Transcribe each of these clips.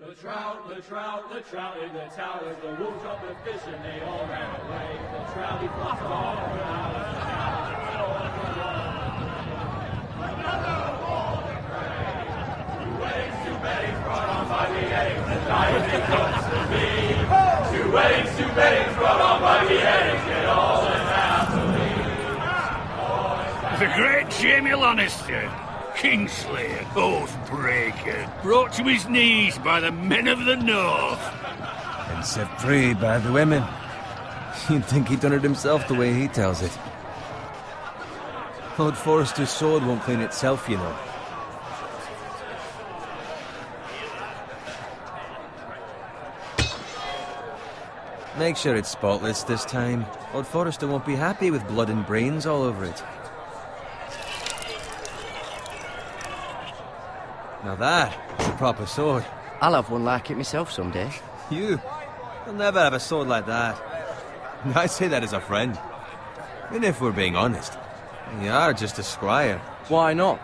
The trout in the towers, the wolves dropped the fish and they all ran away. The trout, he flopped all around. Two weddings brought on by the eggs, the diet it comes to me. Two weddings brought on by the eggs, get all in happily. The great Jamie Lannister, Kingslayer, Oathbreaker, brought to his knees by the men of the North. And set free by the women. You'd think he'd done it himself the way he tells it. Lord Forrester's sword won't clean itself, you know. Make sure it's spotless this time. Lord Forrester won't be happy with blood and brains all over it. Now that's a proper sword. I'll have one like it myself someday. You'll never have a sword like that. I say that as a friend. And if we're being honest, you are just a squire. Why not?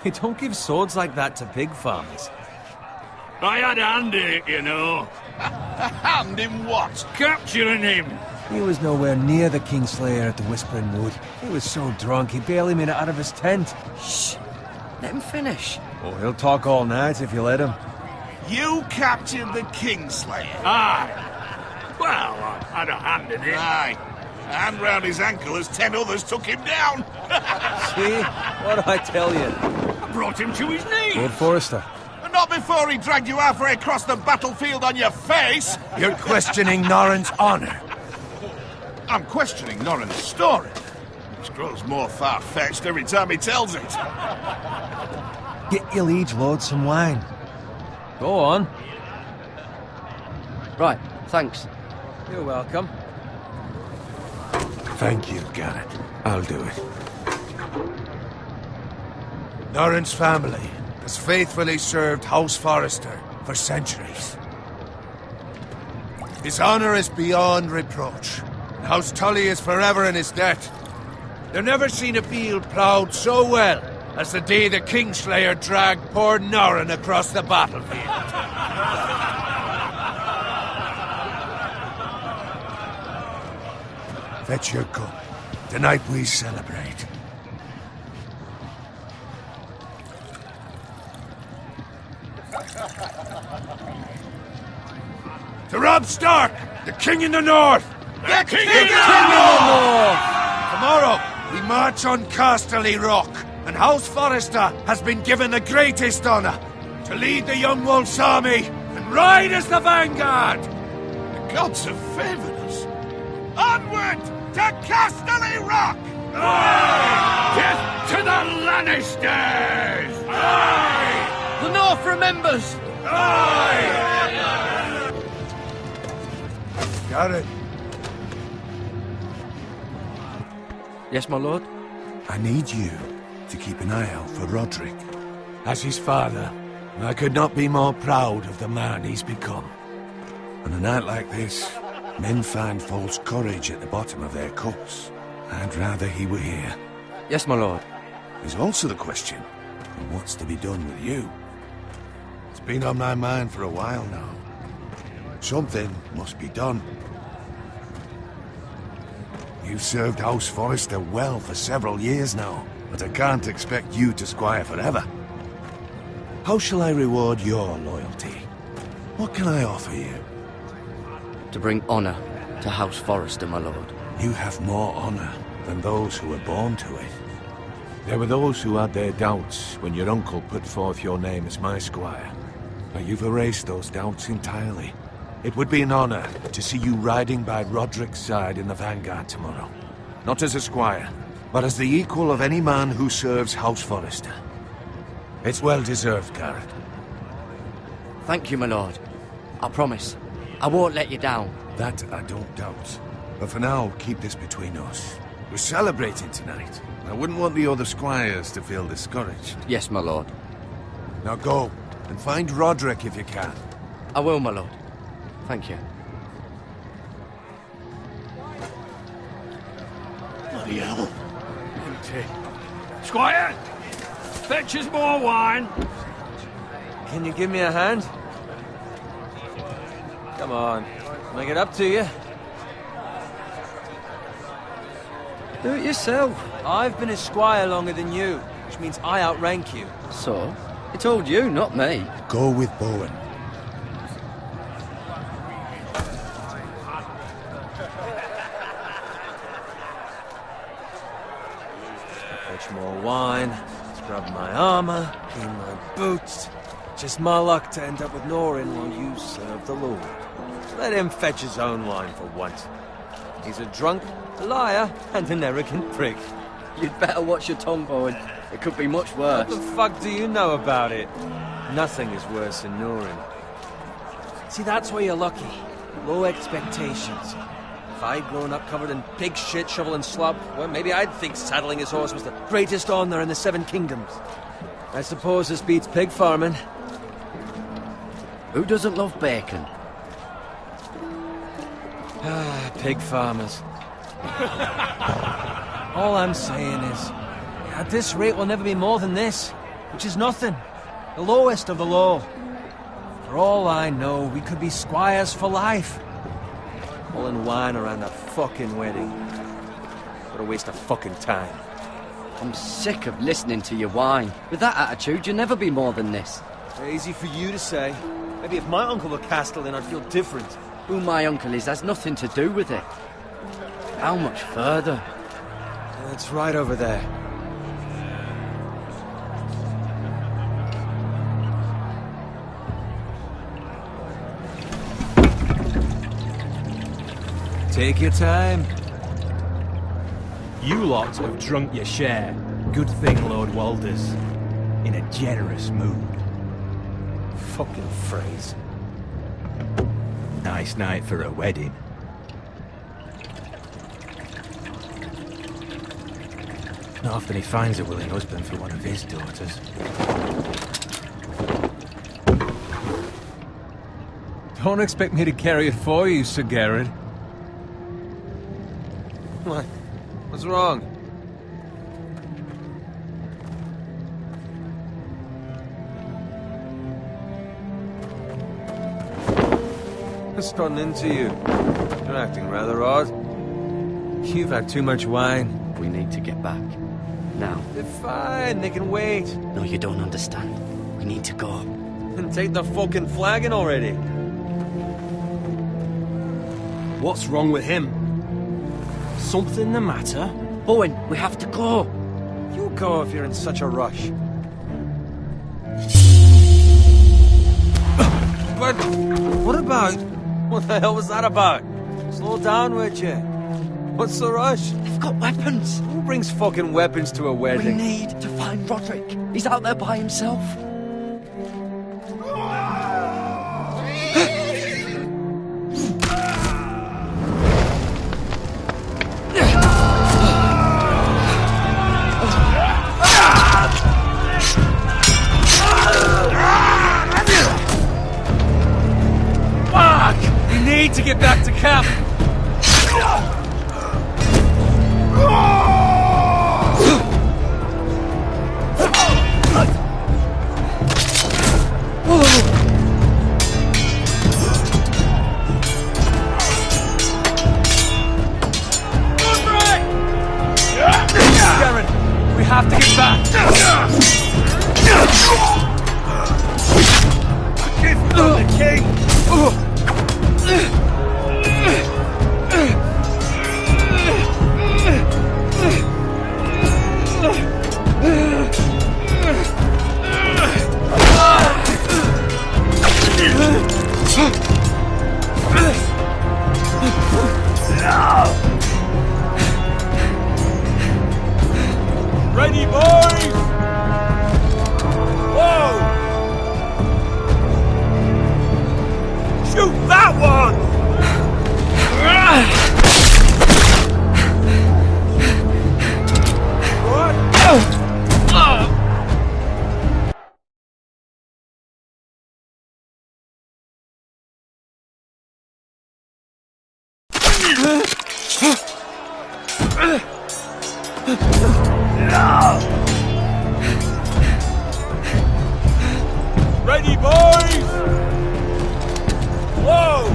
You don't give swords like that to pig farmers. I had a hand in it, you know. Hand in what? Capturing him. He was nowhere near the Kingslayer at the Whispering Wood. He was so drunk he barely made it out of his tent. Shh! Let him finish. Oh, he'll talk all night if you let him. You captured the Kingslayer? Aye. Well, I had a hand in it. Aye. A hand round his ankle as 10 others took him down. See? What did I tell you? I brought him to his knees. Lord Forrester. Not before he dragged you halfway across the battlefield on your face. You're questioning Norrin's honor. I'm questioning Norrin's story. Which grows more far-fetched every time he tells it. Get your liege lord some wine. Go on. Right, thanks. You're welcome. Thank you, Garrett. I'll do it. Norrin's family has faithfully served House Forrester for centuries. His honor is beyond reproach, and House Tully is forever in his debt. They've never seen a field ploughed so well as the day the Kingslayer dragged poor Norrin across the battlefield. Fetch your cup. Tonight we celebrate. To Robb Stark, the King in the North! The King in the North! Tomorrow, we march on Casterly Rock, and House Forrester has been given the greatest honor to lead the Young Wolf's army and ride as the vanguard! The gods have favored us. Onward to Casterly Rock! Aye! Death to the Lannisters! Aye! The North remembers! Aye! Garrett, Yes, my lord? I need you to keep an eye out for Roderick. As his father, I could not be more proud of the man he's become. On a night like this, men find false courage at the bottom of their cups. I'd rather he were here. Yes, my lord. There's also the question of what's to be done with you. It's been on my mind for a while now. Something must be done. You've served House Forrester well for several years now, but I can't expect you to squire forever. How shall I reward your loyalty? What can I offer you? To bring honor to House Forrester, my lord. You have more honor than those who were born to it. There were those who had their doubts when your uncle put forth your name as my squire. But you've erased those doubts entirely. It would be an honor to see you riding by Roderick's side in the vanguard tomorrow. Not as a squire, but as the equal of any man who serves House Forrester. It's well deserved, Garrett. Thank you, my lord. I promise. I won't let you down. That I don't doubt. But for now, keep this between us. We're celebrating tonight. I wouldn't want the other squires to feel discouraged. Yes, my lord. Now go, and find Roderick if you can. I will, my lord. Thank you. Bloody hell. Empty. Squire! Fetch us more wine. Can you give me a hand? Come on, make it up to you. Do it yourself. I've been a squire longer than you, which means I outrank you. So? He told you, not me. Go with Bowen. Fetch more wine, scrub my armor, clean my boots. Just my luck to end up with Norin while you serve the Lord. Let him fetch his own wine for once. He's a drunk, a liar, and an arrogant prick. You'd better watch your tongue, Bowen. It could be much worse. What the fuck do you know about it? Nothing is worse than Norin. See, that's where you're lucky. Low expectations. If I'd grown up covered in pig shit, shovel and slop, well, maybe I'd think saddling his horse was the greatest honor in the Seven Kingdoms. I suppose this beats pig farming. Who doesn't love bacon? Pig farmers. All I'm saying is, at this rate we'll never be more than this, which is nothing. The lowest of the low. For all I know, we could be squires for life. Pulling wine around a fucking wedding. What a waste of fucking time. I'm sick of listening to your whine. With that attitude, you'll never be more than this. Easy for you to say. Maybe if my uncle were Castellan, I'd feel different. Who my uncle is has nothing to do with it. How much further? It's right over there. Take your time. You lot have drunk your share. Good thing, Lord Walder's in a generous mood. Fucking phrase. Nice night for a wedding. Not often he finds a willing husband for one of his daughters. Don't expect me to carry it for you, Sir Garrett. What? What's wrong? What's gotten into you? You're acting rather odd. You've had too much wine. We need to get back. Now. They're fine, they can wait. No, you don't understand. We need to go. And take the fucking flagon already. What's wrong with him? Something the matter? Bowen, we have to go. You go if you're in such a rush. But what about? What the hell was that about? Slow down, would you? What's the rush? They've got weapons. Who brings fucking weapons to a We wedding? need to find Roderick. He's out there by himself. Fuck! We need to get back to camp. We have to get back. Give them the king. Ready, boys! Whoa! Shoot that one! What? Ready, boys! Whoa!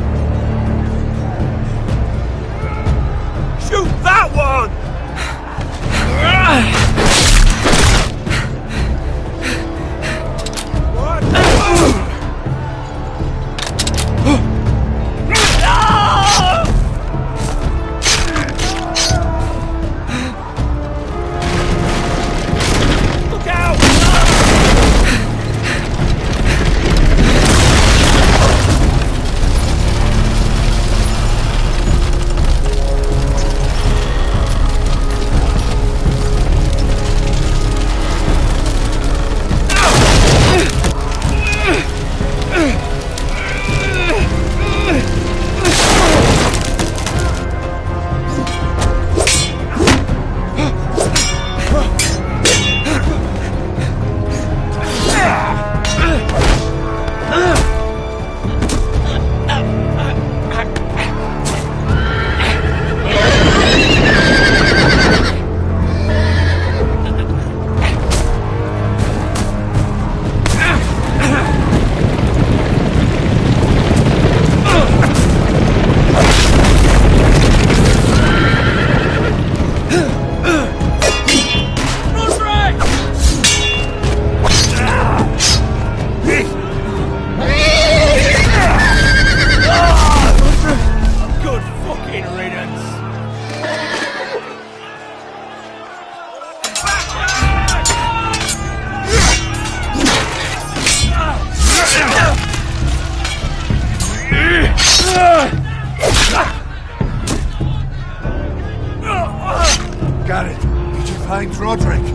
Garrett, did you find Roderick?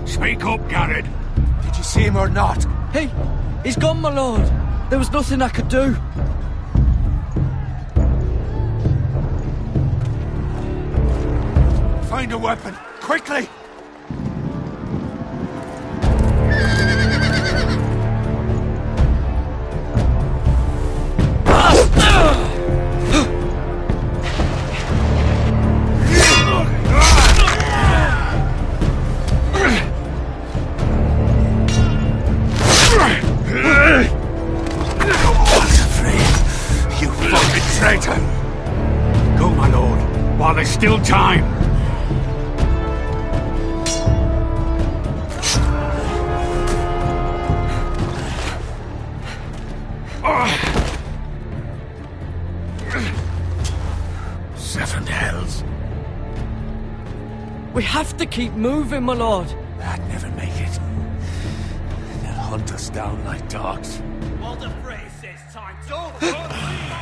Speak up, Garrett. Did you see him or not? He's gone, my lord. There was nothing I could do. Find a weapon, quickly! Go, my lord, while there's still time. Seven hells. We have to keep moving, my lord. I'd never make it. They'll hunt us down like dogs. Walter Frey says time to...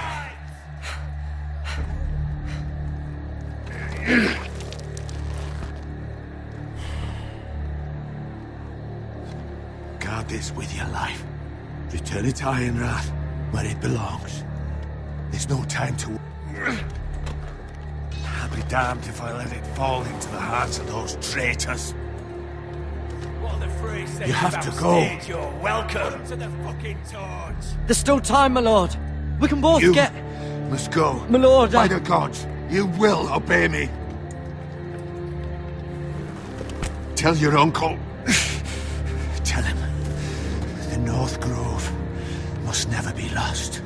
Guard this with your life. Return it to Ironrath, where it belongs. There's no time to... I'll be damned if I let it fall into the hands of those traitors. Walter Frey says You have to go. You're welcome to the fucking torch. There's still time, my lord. We can both You get... must go. My lord, By the gods, you will obey me. Tell your uncle. Tell him, the North Grove must never be lost.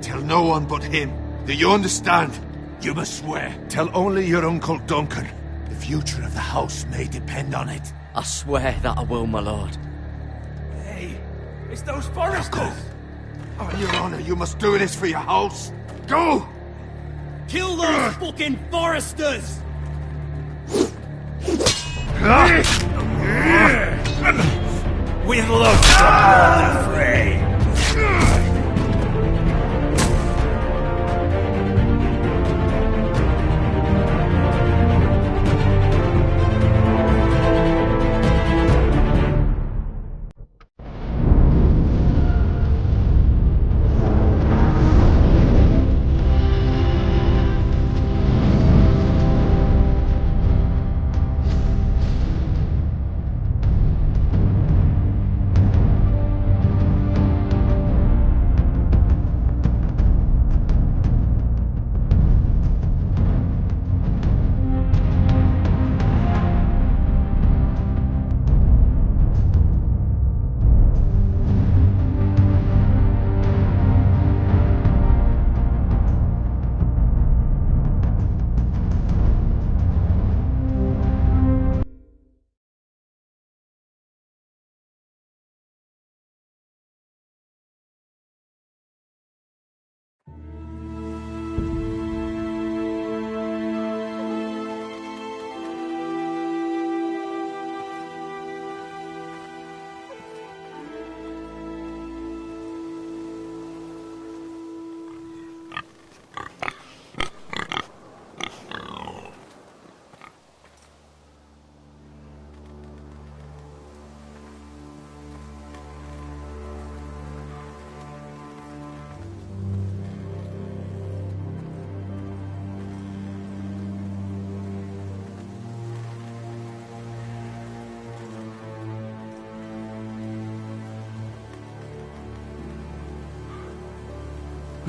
Tell no one but him. Do you understand? You must swear. Tell only your Uncle Duncan. The future of the house may depend on it. I swear that I will, my lord. Hey, it's those foresters. On your honor, you must do this for your house. Go! Kill those fucking foresters. With love from Walter Frey.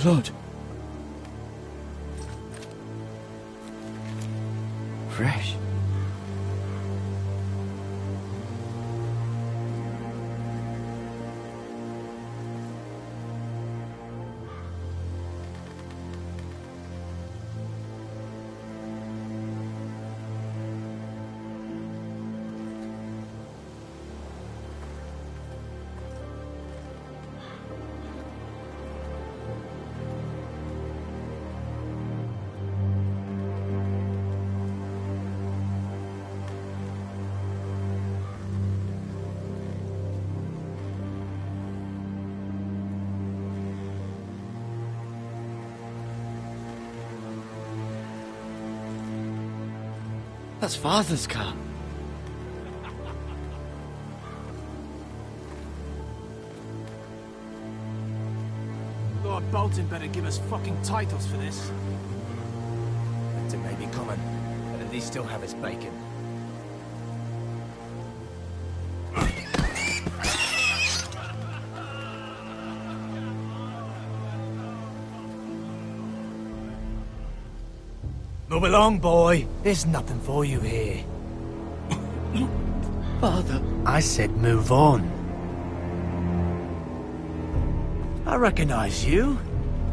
Lord. Fresh. That's Father's car. Lord Bolton better give us fucking titles for this. Winter may be coming, but at least still have his bacon. Move along, boy. There's nothing for you here. Father. I said move on. I recognize you.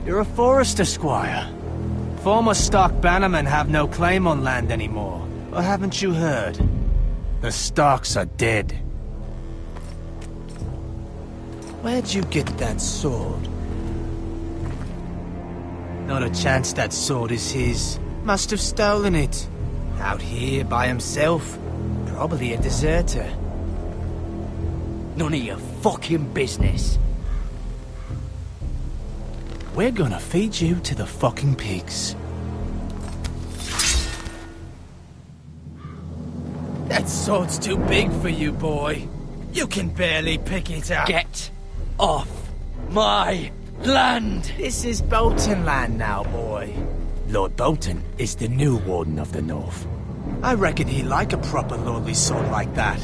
You're a Forester squire. Former Stark bannermen have no claim on land anymore. Or haven't you heard? The Starks are dead. Where'd you get that sword? Not a chance that sword is his. Must have stolen it. Out here by himself. Probably a deserter. None of your fucking business. We're gonna feed you to the fucking pigs. That sword's too big for you, boy. You can barely pick it up. Get off my land! This is Bolton land now, boy. Lord Bolton is the new Warden of the North. I reckon he'd like a proper lordly sword like that.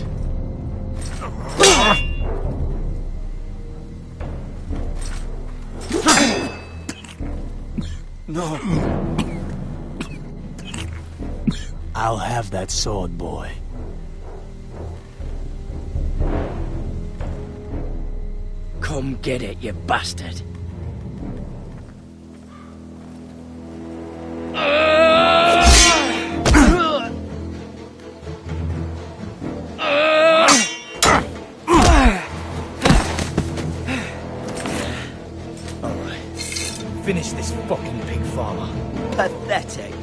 No. I'll have that sword, boy. Come get it, you bastard. Finish this fucking pig farmer. Pathetic.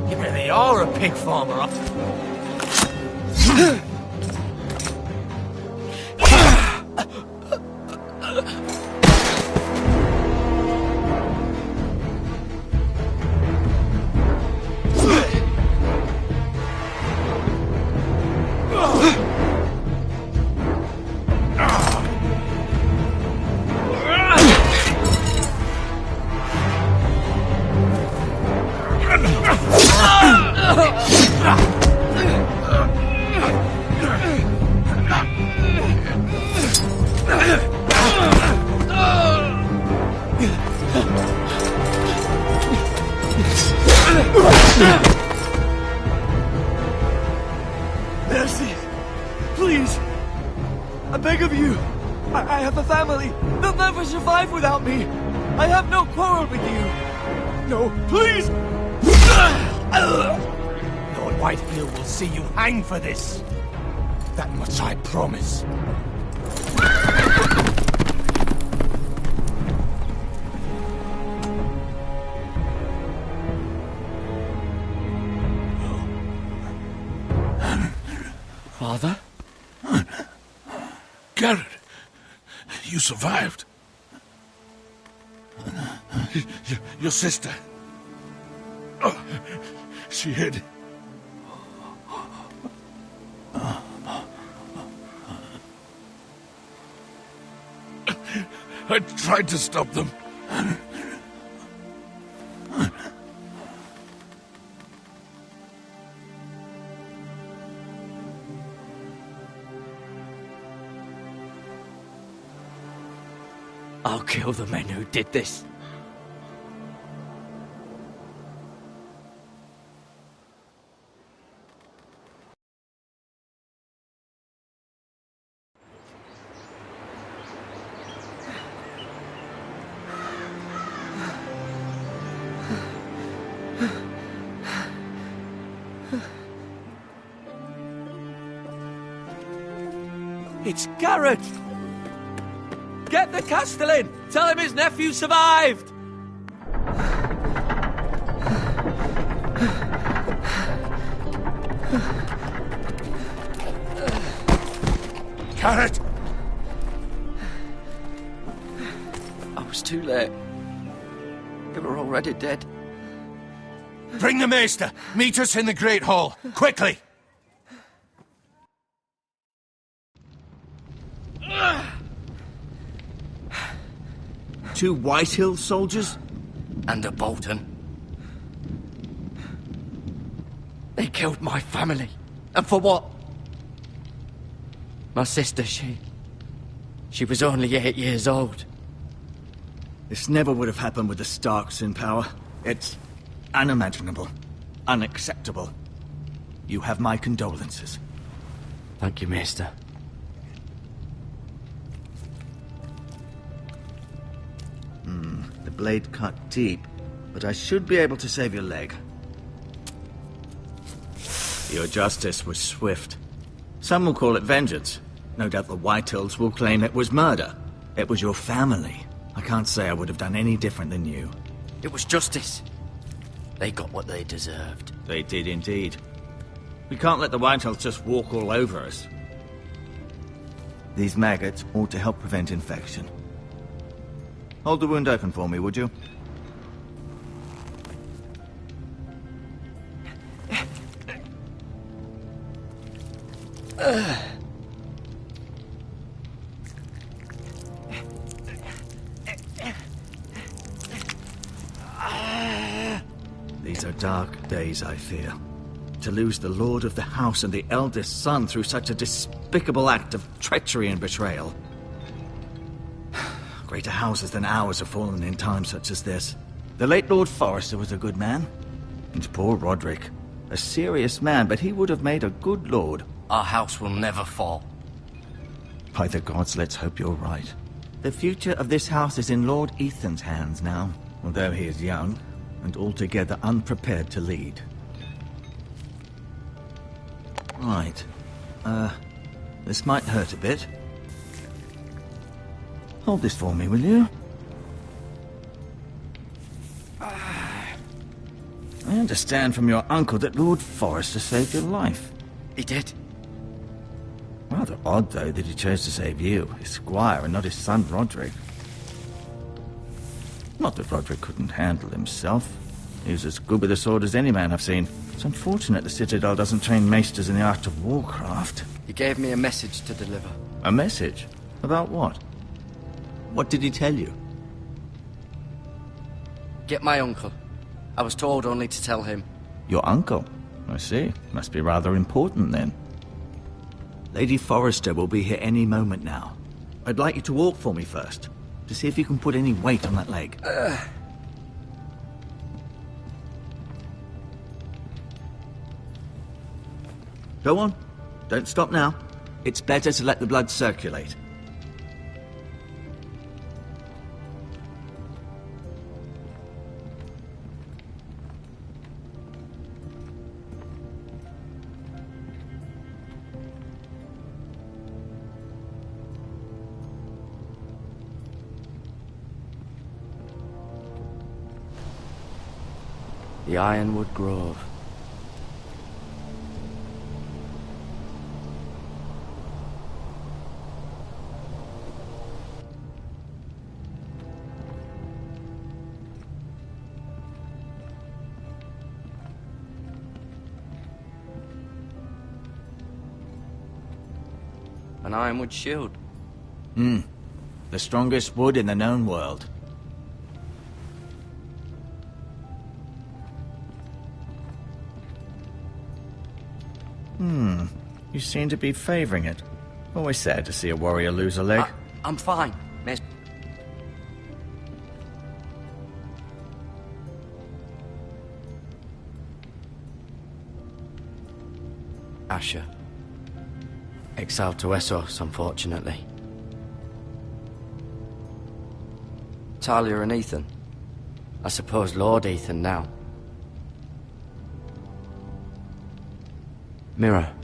You really are a pig farmer. Mercy! Please! I beg of you! I have a family! They'll never survive without me! I have no quarrel with you! No, please! Lord Whitefield will see you hang for this. That much I promise. Father? Garrett, you survived. Your sister. Oh, she hid. I tried to stop them. I'll kill the men who did this. It's Garrett! Get the Castellan! Tell him his nephew survived! Garrett! I was too late. They were already dead. Bring the maester! Meet us in the Great Hall! Quickly! Two Whitehill soldiers? And a Bolton. They killed my family. And for what? My sister, she was only 8 years old. This never would have happened with the Starks in power. It's unimaginable. Unacceptable. You have my condolences. Thank you, Maester. The blade cut deep, but I should be able to save your leg. Your justice was swift. Some will call it vengeance. No doubt the Whitehills will claim it was murder. It was your family. I can't say I would have done any different than you. It was justice. They got what they deserved. They did indeed. We can't let the Whitehills just walk all over us. These maggots ought to help prevent infection. Hold the wound open for me, would you? These are dark days, I fear. To lose the lord of the house and the eldest son through such a despicable act of treachery and betrayal. Greater houses than ours have fallen in times such as this. The late Lord Forrester was a good man. And poor Roderick. A serious man, but he would have made a good lord. Our house will never fall. By the gods, let's hope you're right. The future of this house is in Lord Ethan's hands now, although he is young and altogether unprepared to lead. Right. This might hurt a bit. Hold this for me, will you? I understand from your uncle that Lord Forrester saved your life. He did. Rather odd, though, that he chose to save you, his squire, and not his son Roderick. Not that Roderick couldn't handle himself. He was as good with a sword as any man I've seen. It's unfortunate the Citadel doesn't train maesters in the art of warcraft. He gave me a message to deliver. A message? About what? What did he tell you? Get my uncle. I was told only to tell him. Your uncle? I see. Must be rather important, then. Lady Forrester will be here any moment now. I'd like you to walk for me first, to see if you can put any weight on that leg. Go on. Don't stop now. It's better to let the blood circulate. The Ironwood Grove. An ironwood shield. The strongest wood in the known world. You seem to be favoring it. Always sad to see a warrior lose a leg. I'm fine, miss. Asher. Exiled to Essos, unfortunately. Talia and Ethan. I suppose Lord Ethan now. Mira.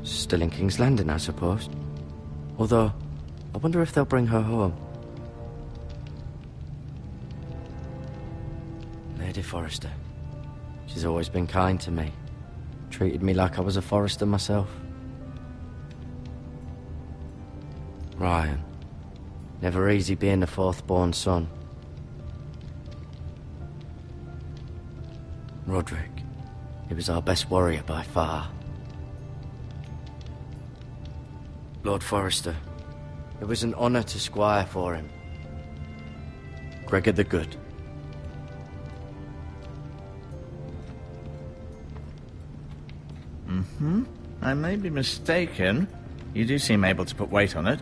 Still in King's Landing, I suppose. Although, I wonder if they'll bring her home. Lady Forrester. She's always been kind to me. Treated me like I was a Forrester myself. Ryan. Never easy being the fourth-born son. Roderick. He was our best warrior by far. Lord Forrester, it was an honor to squire for him. Gregor the Good. I may be mistaken. You do seem able to put weight on it.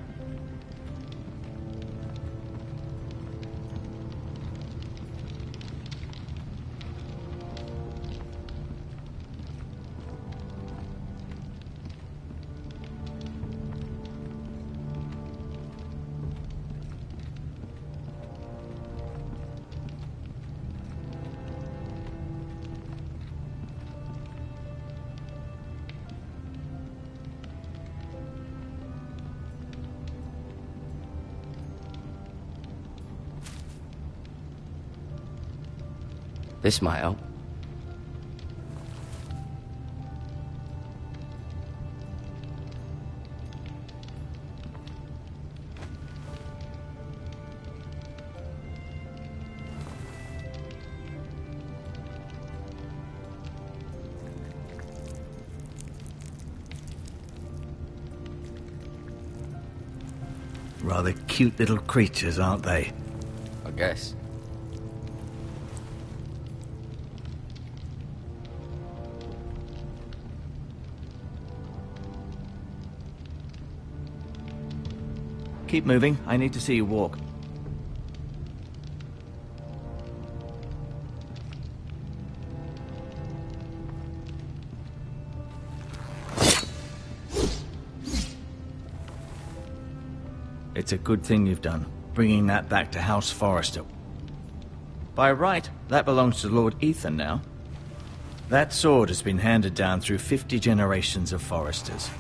This might help. Rather cute little creatures, aren't they? I guess. Keep moving. I need to see you walk. It's a good thing you've done, bringing that back to House Forrester. By right, that belongs to Lord Ethan now. That sword has been handed down through 50 generations of Forresters.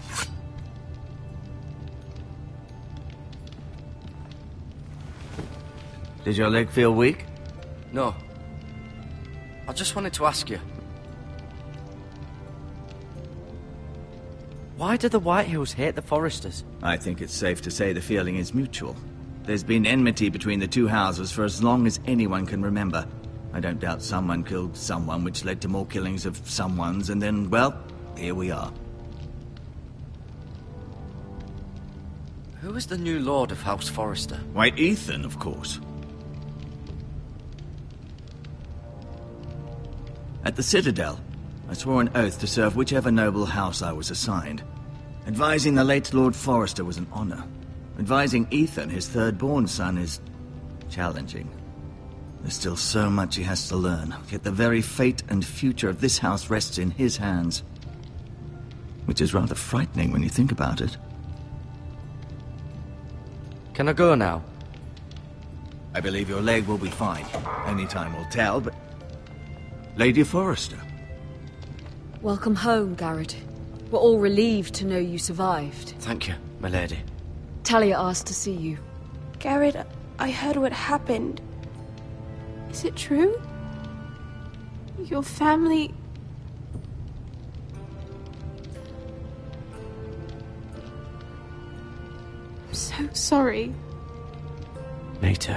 Did your leg feel weak? No. I just wanted to ask you. Why do the Whitehills hate the Forresters? I think it's safe to say the feeling is mutual. There's been enmity between the two houses for as long as anyone can remember. I don't doubt someone killed someone, which led to more killings of someones, and then, well, here we are. Who is the new Lord of House Forrester? Why, Ethan, of course. At the Citadel, I swore an oath to serve whichever noble house I was assigned. Advising the late Lord Forrester was an honor. Advising Ethan, his third-born son, is challenging. There's still so much he has to learn, yet the very fate and future of this house rests in his hands. Which is rather frightening when you think about it. Can I go now? I believe your leg will be fine. Only time will tell, but... Lady Forrester. Welcome home, Garrett. We're all relieved to know you survived. Thank you, my lady. Talia asked to see you. Garrett, I heard what happened. Is it true? Your family... I'm so sorry. Me too.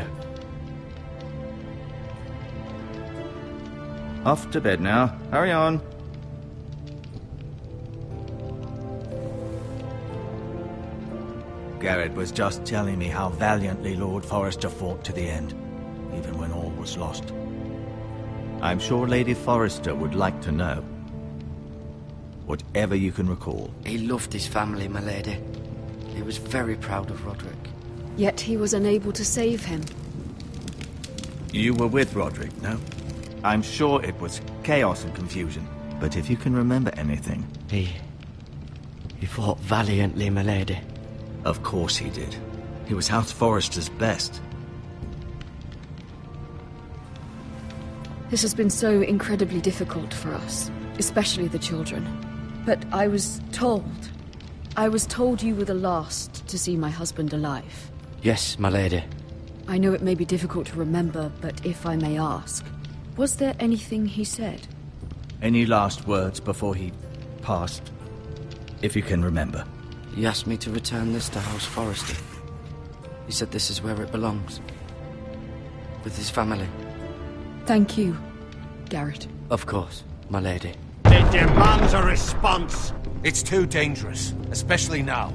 Off to bed now. Hurry on. Garrett was just telling me how valiantly Lord Forrester fought to the end, even when all was lost. I'm sure Lady Forrester would like to know. Whatever you can recall. He loved his family, my lady. He was very proud of Roderick. Yet he was unable to save him. You were with Roderick, no? I'm sure it was chaos and confusion. But if you can remember anything... He fought valiantly, my lady. Of course he did. He was House Forrester's best. This has been so incredibly difficult for us, especially the children. But I was told you were the last to see my husband alive. Yes, my lady. I know it may be difficult to remember, but if I may ask, was there anything he said? Any last words before he passed? If you can remember. He asked me to return this to House Forrester. He said this is where it belongs. With his family. Thank you, Garrett. Of course, my lady. It demands a response. It's too dangerous, especially now.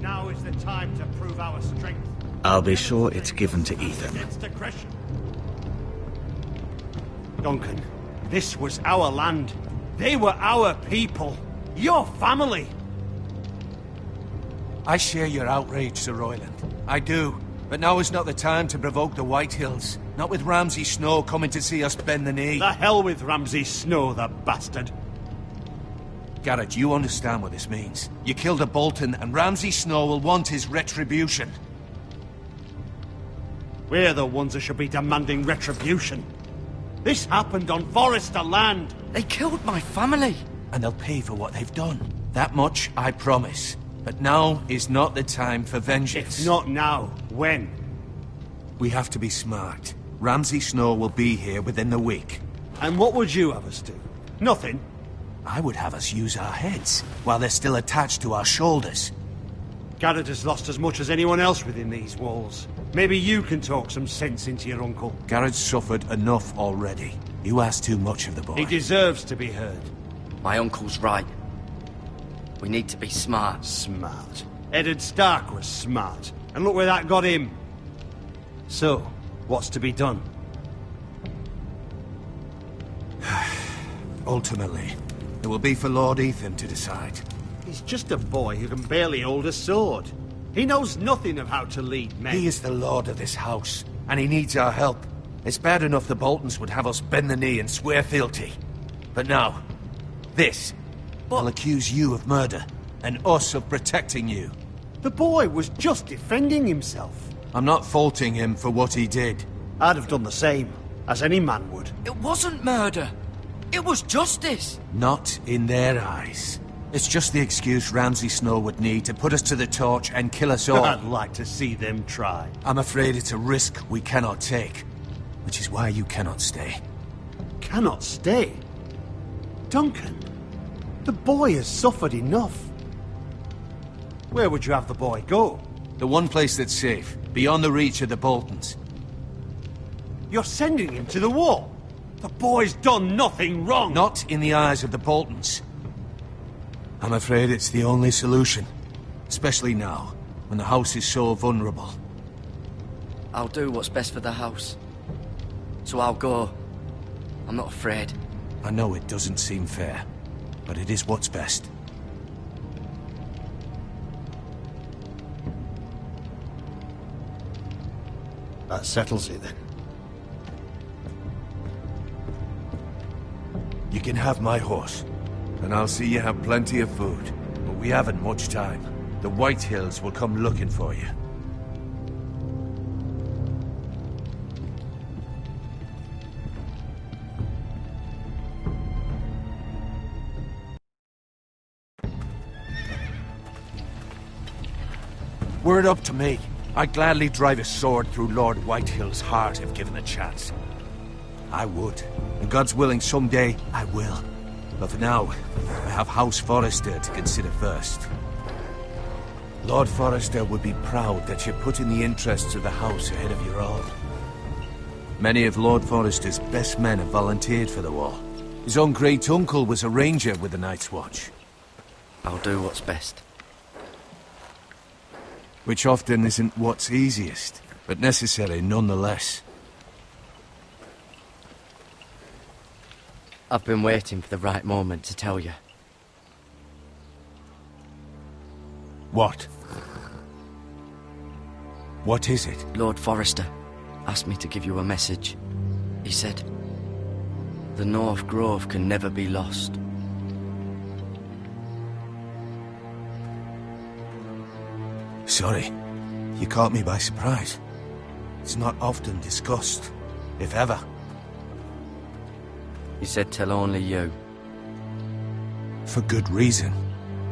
Now is the time to prove our strength. I'll be sure it's given to Ethan. Against aggression. Duncan, this was our land. They were our people. Your family. I share your outrage, Sir Royland. I do. But now is not the time to provoke the White Hills. Not with Ramsay Snow coming to see us bend the knee. The hell with Ramsay Snow, the bastard. Garrett, you understand what this means. You killed a Bolton, and Ramsay Snow will want his retribution. We're the ones that should be demanding retribution. This happened on Forrester land. They killed my family. And they'll pay for what they've done. That much, I promise. But now is not the time for vengeance. If not now, when? We have to be smart. Ramsay Snow will be here within the week. And what would you have us do? Nothing? I would have us use our heads, while they're still attached to our shoulders. Garrett has lost as much as anyone else within these walls. Maybe you can talk some sense into your uncle. Garrett's suffered enough already. You ask too much of the boy. He deserves to be heard. My uncle's right. We need to be smart. Smart. Eddard Stark was smart. And look where that got him. So, what's to be done? Ultimately, it will be for Lord Ethan to decide. He's just a boy who can barely hold a sword. He knows nothing of how to lead men. He is the lord of this house, and he needs our help. It's bad enough the Boltons would have us bend the knee and swear fealty. But now, this will accuse you of murder, and us of protecting you. The boy was just defending himself. I'm not faulting him for what he did. I'd have done the same, as any man would. It wasn't murder. It was justice. Not in their eyes. It's just the excuse Ramsay Snow would need to put us to the torch and kill us all. I'd like to see them try. I'm afraid it's a risk we cannot take, which is why you cannot stay. Cannot stay? Duncan, the boy has suffered enough. Where would you have the boy go? The one place that's safe, beyond the reach of the Boltons. You're sending him to the wall? The boy's done nothing wrong! Not in the eyes of the Boltons. I'm afraid it's the only solution. Especially now, when the house is so vulnerable. I'll do what's best for the house. So I'll go. I'm not afraid. I know it doesn't seem fair, but it is what's best. That settles it then. You can have my horse, and I'll see you have plenty of food. But we haven't much time. The White Hills will come looking for you. Were it up to me, I'd gladly drive a sword through Lord Whitehill's heart if given a chance. I would. And God's willing, someday I will. But for now, I have House Forrester to consider first. Lord Forrester would be proud that you're putting the interests of the house ahead of your own. Many of Lord Forrester's best men have volunteered for the war. His own great-uncle was a ranger with the Night's Watch. I'll do what's best. Which often isn't what's easiest, but necessary nonetheless. I've been waiting for the right moment to tell you. What? What is it? Lord Forrester asked me to give you a message. He said, the North Grove can never be lost. Sorry, you caught me by surprise. It's not often discussed, if ever. He said tell only you. For good reason.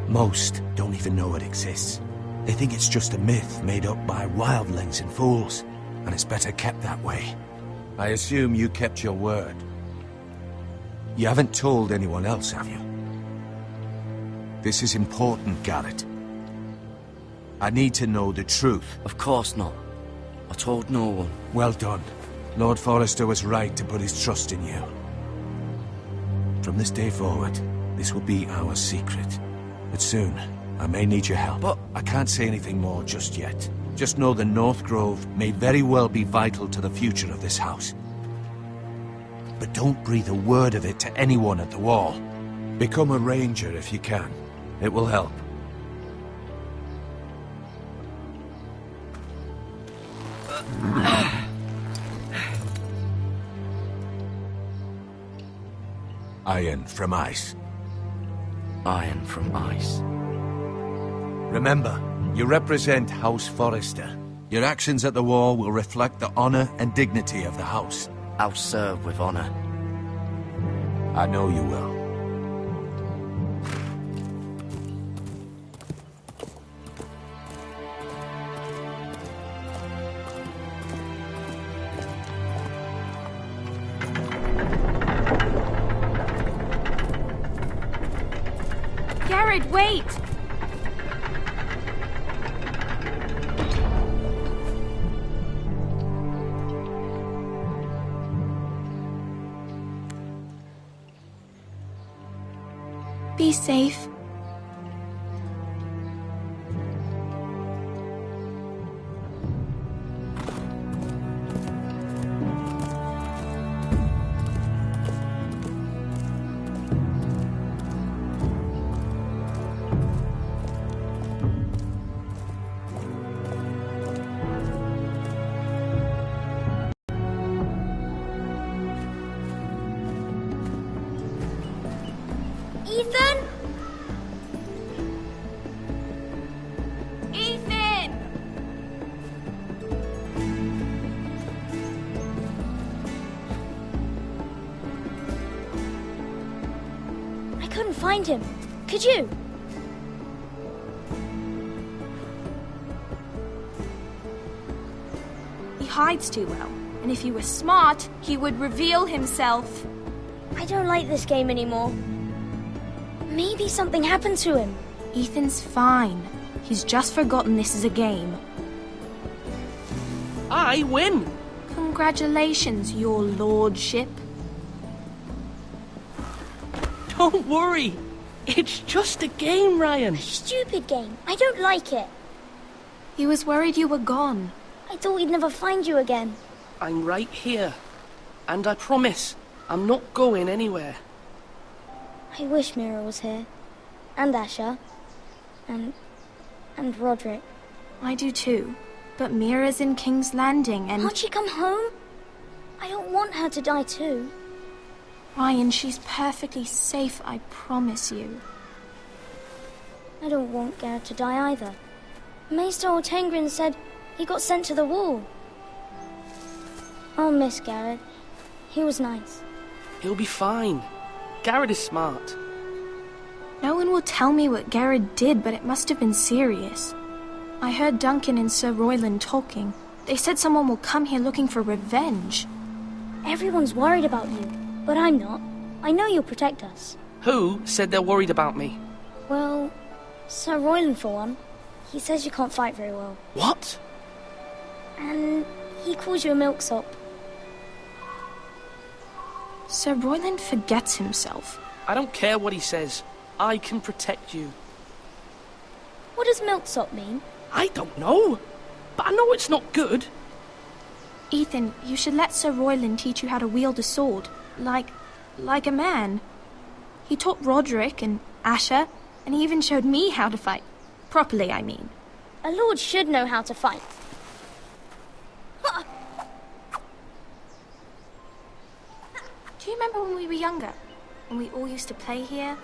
Most don't even know it exists. They think it's just a myth made up by wildlings and fools, and it's better kept that way. I assume you kept your word. You haven't told anyone else, have you? This is important, Garrett. I need to know the truth. Of course not. I told no one. Well done. Lord Forrester was right to put his trust in you. From this day forward, this will be our secret. But soon, I may need your help. But I can't say anything more just yet. Just know the North Grove may very well be vital to the future of this house. But don't breathe a word of it to anyone at the Wall. Become a ranger if you can. It will help. Iron from ice. Iron from ice. Remember, you represent House Forrester. Your actions at the Wall will reflect the honor and dignity of the house. I'll serve with honor. I know you will. Garrett, wait! Be safe. Ethan? Ethan! I couldn't find him. Could you? He hides too well, and if he were smart, he would reveal himself. I don't like this game anymore. Maybe something happened to him. Ethan's fine. He's just forgotten this is a game. I win! Congratulations, your lordship. Don't worry. It's just a game, Ryan. Stupid game. I don't like it. He was worried you were gone. I thought we'd never find you again. I'm right here. And I promise, I'm not going anywhere. I wish Mira was here. And Asher. And Roderick. I do too. But Mira's in King's Landing and... Can't she come home? I don't want her to die too. Ryan, she's perfectly safe, I promise you. I don't want Garrett to die either. Maester Ortengrin said he got sent to the Wall. I'll miss Garrett. He was nice. He'll be fine. Garrett is smart. No one will tell me what Garrett did, but it must have been serious. I heard Duncan and Sir Royland talking. They said someone will come here looking for revenge. Everyone's worried about you, but I'm not. I know you'll protect us. Who said they're worried about me? Well, Sir Royland for one. He says you can't fight very well. What? And he calls you a milksop. Sir Royland forgets himself. I don't care what he says. I can protect you. What does milksop mean? I don't know. But I know it's not good. Ethan, you should let Sir Royland teach you how to wield a sword. Like a man. He taught Roderick and Asher, and he even showed me how to fight. Properly, I mean. A lord should know how to fight. Do you remember when we were younger? When we all used to play here?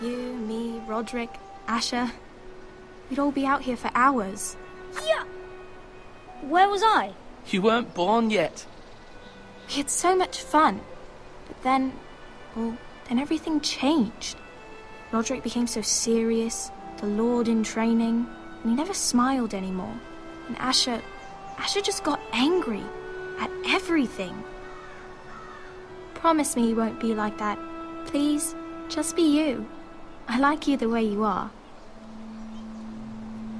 You, me, Roderick, Asher. We'd all be out here for hours. Yeah. Where was I? You weren't born yet. We had so much fun. But then everything changed. Roderick became so serious, the Lord in training, and he never smiled anymore. And Asher just got angry at everything. Promise me you won't be like that. Please, just be you. I like you the way you are.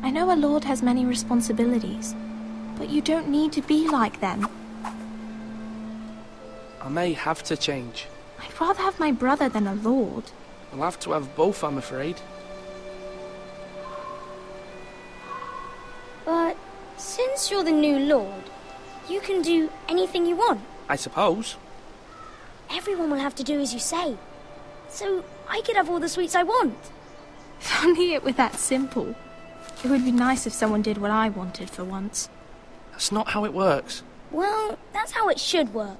I know a lord has many responsibilities, but you don't need to be like them. I may have to change. I'd rather have my brother than a lord. I'll have to have both, I'm afraid. But since you're the new lord, you can do anything you want. I suppose. Everyone will have to do as you say. So I could have all the sweets I want. If only it were that simple. It would be nice if someone did what I wanted for once. That's not how it works. Well, that's how it should work.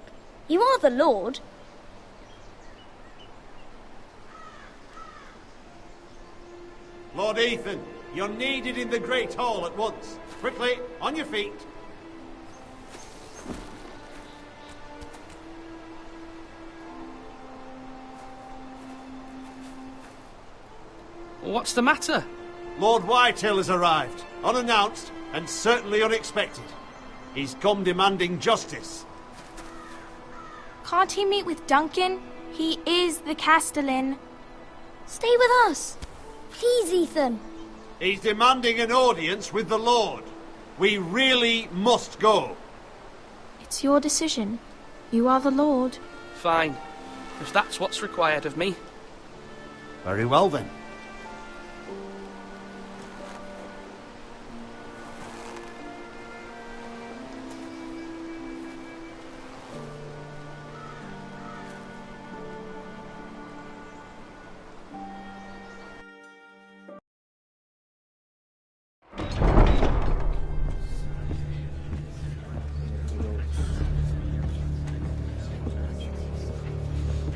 You are the lord. Lord Ethan, you're needed in the Great Hall at once. Quickly, on your feet. What's the matter? Lord Whitehill has arrived, unannounced and certainly unexpected. He's come demanding justice. Can't he meet with Duncan? He is the Castellan. Stay with us. Please, Ethan. He's demanding an audience with the Lord. We really must go. It's your decision. You are the Lord. Fine. If that's what's required of me. Very well then.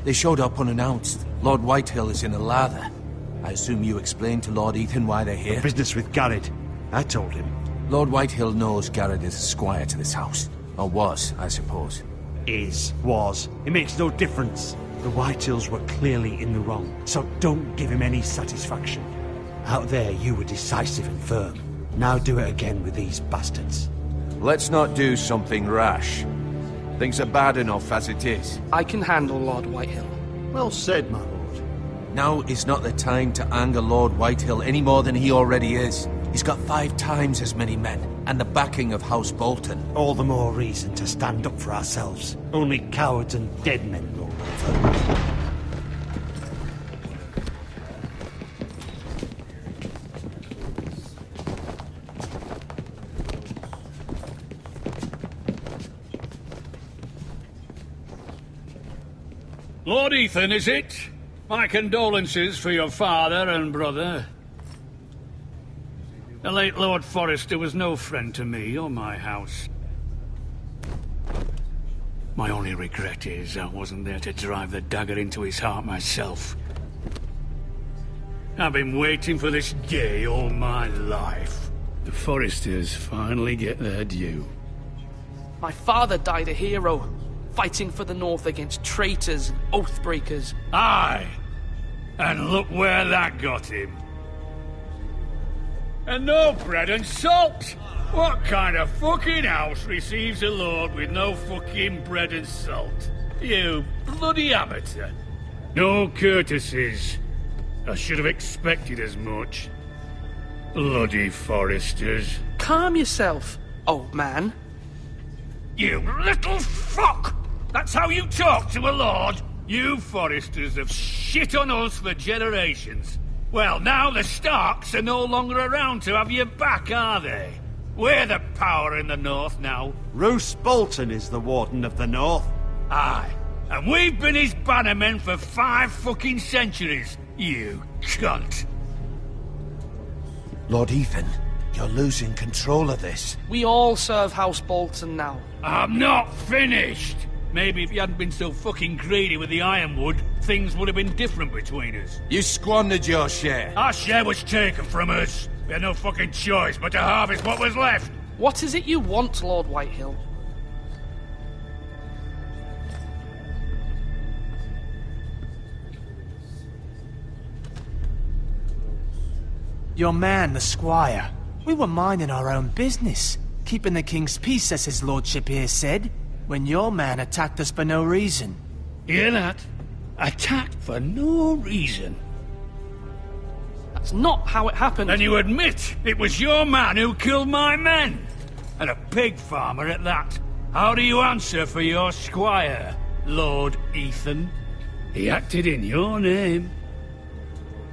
They showed up unannounced. Lord Whitehill is in a lather. I assume you explained to Lord Ethan why they're here? Business with Garrett. I told him. Lord Whitehill knows Garrett is a squire to this house. Or was, I suppose. Was. It makes no difference. The Whitehills were clearly in the wrong, so don't give him any satisfaction. Out there, you were decisive and firm. Now do it again with these bastards. Let's not do something rash. Things are bad enough as it is. I can handle Lord Whitehill. Well said, my lord. Now is not the time to anger Lord Whitehill any more than he already is. He's got 5 times as many men, and the backing of House Bolton. All the more reason to stand up for ourselves. Only cowards and dead men roll over. Lord Ethan, is it? My condolences for your father and brother. The late Lord Forrester was no friend to me or my house. My only regret is I wasn't there to drive the dagger into his heart myself. I've been waiting for this day all my life. The Forresters finally get their due. My father died a hero, fighting for the North against traitors and oath-breakers. Aye! And look where that got him. And no bread and salt! What kind of fucking house receives a lord with no fucking bread and salt? You bloody amateur. No courtesies. I should have expected as much. Bloody Forresters. Calm yourself, old man. You little fuck! That's how you talk to a lord? You Forresters have shit on us for generations. Well, now the Starks are no longer around to have your back, are they? We're the power in the North now. Roose Bolton is the Warden of the North. Aye. And we've been his bannermen for 5 fucking centuries. You cunt. Lord Ethan, you're losing control of this. We all serve House Bolton now. I'm not finished. Maybe if you hadn't been so fucking greedy with the ironwood, things would have been different between us. You squandered your share. Our share was taken from us. We had no fucking choice but to harvest what was left. What is it you want, Lord Whitehill? Your man, the squire. We were minding our own business, keeping the king's peace, as his lordship here said, when your man attacked us for no reason. Hear that? Attacked for no reason. That's not how it happened. And you admit it was your man who killed my men? And a pig farmer at that. How do you answer for your squire, Lord Ethan? He acted in your name.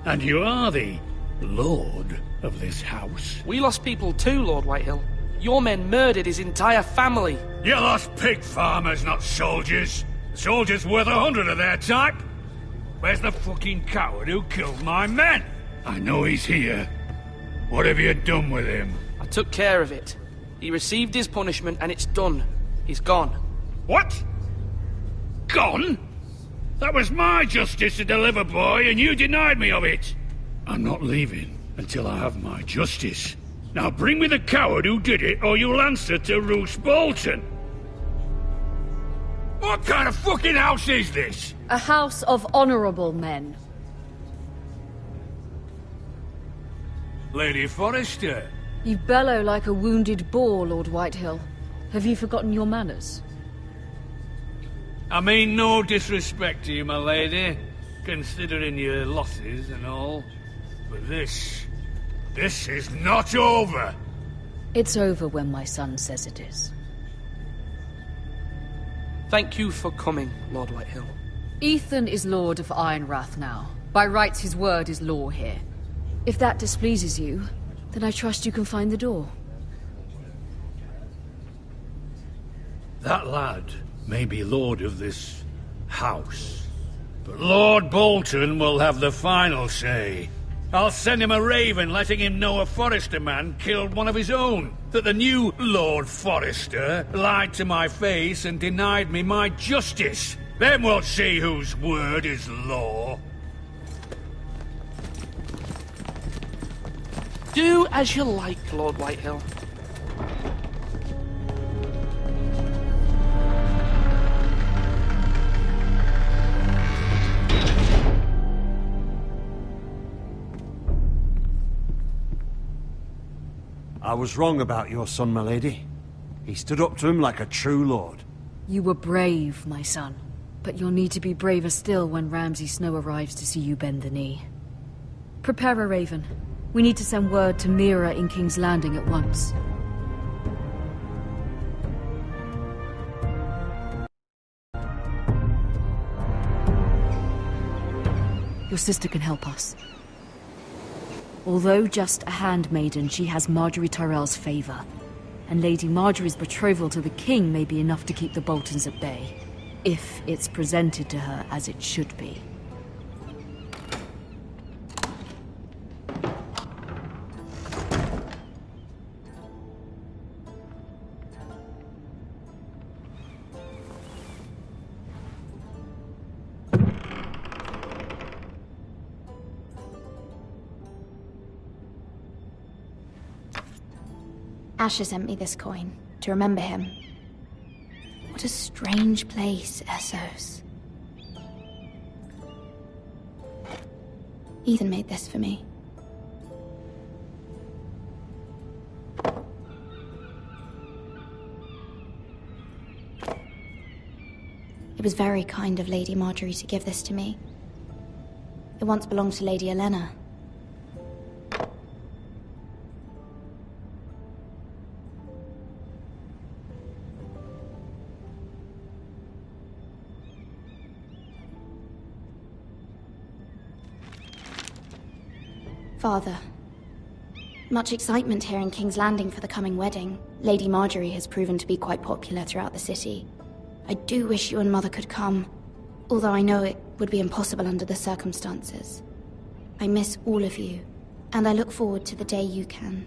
And you are the lord of this house. We lost people too, Lord Whitehill. Your men murdered his entire family. You lost pig farmers, not soldiers. Soldiers worth 100 of their type. Where's the fucking coward who killed my men? I know he's here. What have you done with him? I took care of it. He received his punishment and it's done. He's gone. What? Gone? That was my justice to deliver, boy, and you denied me of it. I'm not leaving until I have my justice. Now bring me the coward who did it, or you'll answer to Roose Bolton. What kind of fucking house is this? A house of honorable men. Lady Forrester. You bellow like a wounded boar, Lord Whitehill. Have you forgotten your manners? I mean no disrespect to you, my lady, considering your losses and all. But this is not over. It's over when my son says it is. Thank you for coming, Lord Whitehill. Ethan is Lord of Ironrath now. By rights, his word is law here. If that displeases you, then I trust you can find the door. That lad may be lord of this house, but Lord Bolton will have the final say. I'll send him a raven letting him know a Forrester man killed one of his own, that the new Lord Forrester lied to my face and denied me my justice. Then we'll see whose word is law. Do as you like, Lord Whitehill. I was wrong about your son, my lady. He stood up to him like a true lord. You were brave, my son. But you'll need to be braver still when Ramsay Snow arrives to see you bend the knee. Prepare a raven. We need to send word to Mira in King's Landing at once. Your sister can help us. Although just a handmaiden, she has Marjorie Tyrell's favor. And Lady Marjorie's betrothal to the king may be enough to keep the Boltons at bay. If it's presented to her as it should be. Asher sent me this coin, to remember him. What a strange place, Essos. Ethan made this for me. It was very kind of Lady Marjorie to give this to me. It once belonged to Lady Elena. Father, much excitement here in King's Landing for the coming wedding. Lady Marjorie has proven to be quite popular throughout the city. I do wish you and Mother could come, although I know it would be impossible under the circumstances. I miss all of you, and I look forward to the day you can.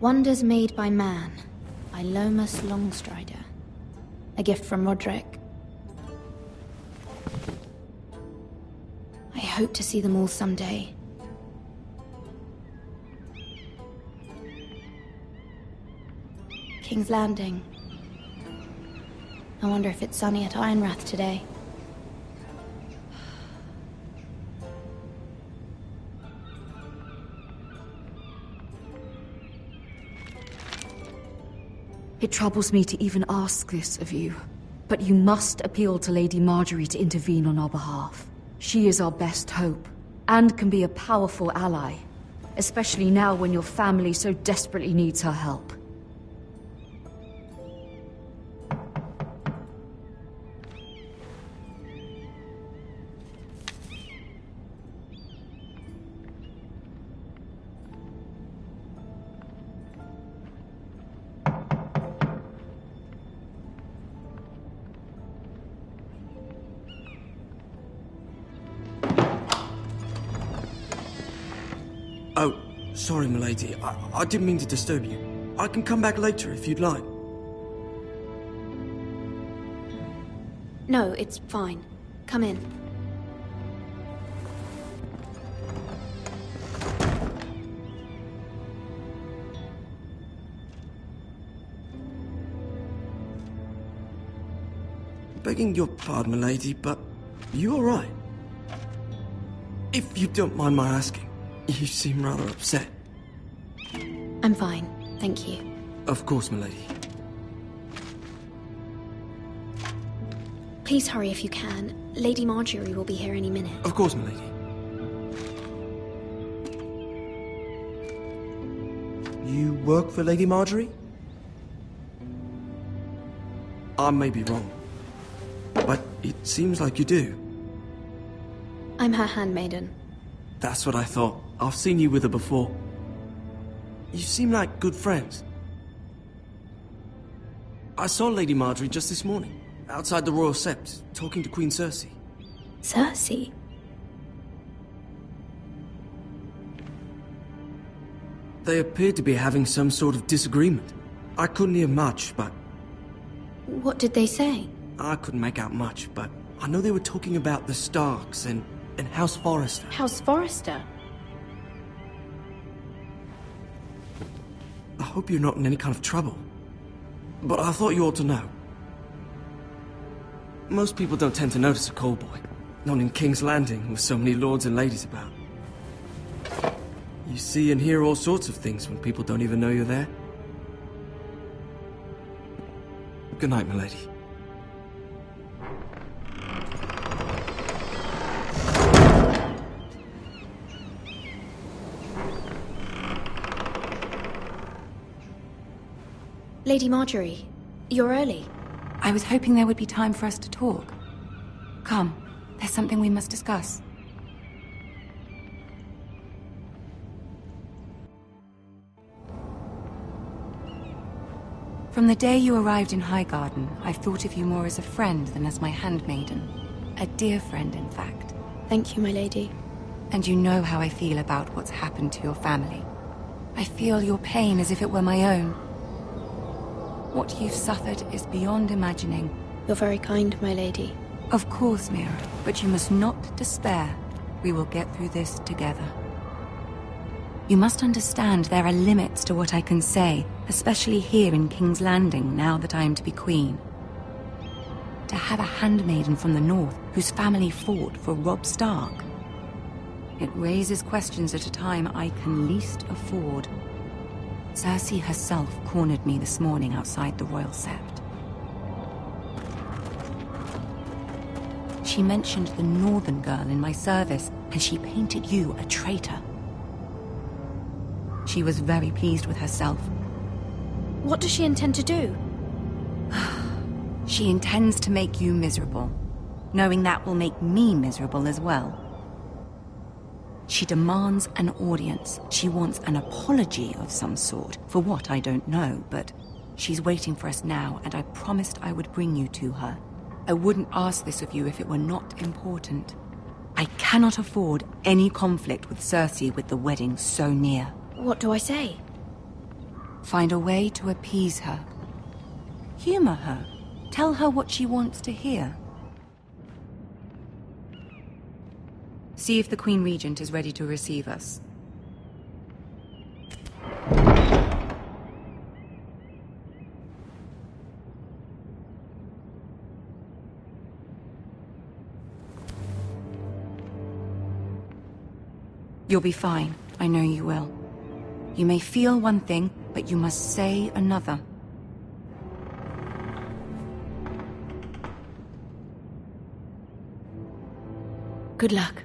Wonders Made by Man, by Lomas Longstrider. A gift from Roderick. I hope to see them all someday. King's Landing. I wonder if it's sunny at Ironrath today. It troubles me to even ask this of you. But you must appeal to Lady Marjorie to intervene on our behalf. She is our best hope, and can be a powerful ally. Especially now when your family so desperately needs her help. Oh, sorry, milady. I didn't mean to disturb you. I can come back later if you'd like. No, it's fine. Come in. Begging your pardon, milady, but you all right? If you don't mind my asking, you seem rather upset. I'm fine, thank you. Of course, milady. Please hurry if you can. Lady Marjorie will be here any minute. Of course, milady. You work for Lady Marjorie? I may be wrong, but it seems like you do. I'm her handmaiden. That's what I thought. I've seen you with her before. You seem like good friends. I saw Lady Marjorie just this morning, outside the Royal Sept, talking to Queen Cersei. Cersei? They appeared to be having some sort of disagreement. I couldn't hear much, but... What did they say? I couldn't make out much, but I know they were talking about the Starks and House Forrester. House Forrester? I hope you're not in any kind of trouble. But I thought you ought to know. Most people don't tend to notice a callboy. Not in King's Landing, with so many lords and ladies about. You see and hear all sorts of things when people don't even know you're there. Good night, milady. Lady Marjorie, you're early. I was hoping there would be time for us to talk. Come, there's something we must discuss. From the day you arrived in Highgarden, I've thought of you more as a friend than as my handmaiden. A dear friend, in fact. Thank you, my lady. And you know how I feel about what's happened to your family. I feel your pain as if it were my own. What you've suffered is beyond imagining. You're very kind, my lady. Of course, Mira, but you must not despair. We will get through this together. You must understand there are limits to what I can say, especially here in King's Landing, now that I am to be queen. To have a handmaiden from the north whose family fought for Robb Stark. It raises questions at a time I can least afford. Cersei herself cornered me this morning outside the Royal Sept. She mentioned the northern girl in my service, and she painted you a traitor. She was very pleased with herself. What does she intend to do? She intends to make you miserable, knowing that will make me miserable as well. She demands an audience. She wants an apology of some sort. For what, I don't know, but she's waiting for us now, and I promised I would bring you to her. I wouldn't ask this of you if it were not important. I cannot afford any conflict with Cersei with the wedding so near. What do I say? Find a way to appease her. Humor her. Tell her what she wants to hear. See if the Queen Regent is ready to receive us. You'll be fine. I know you will. You may feel one thing, but you must say another. Good luck.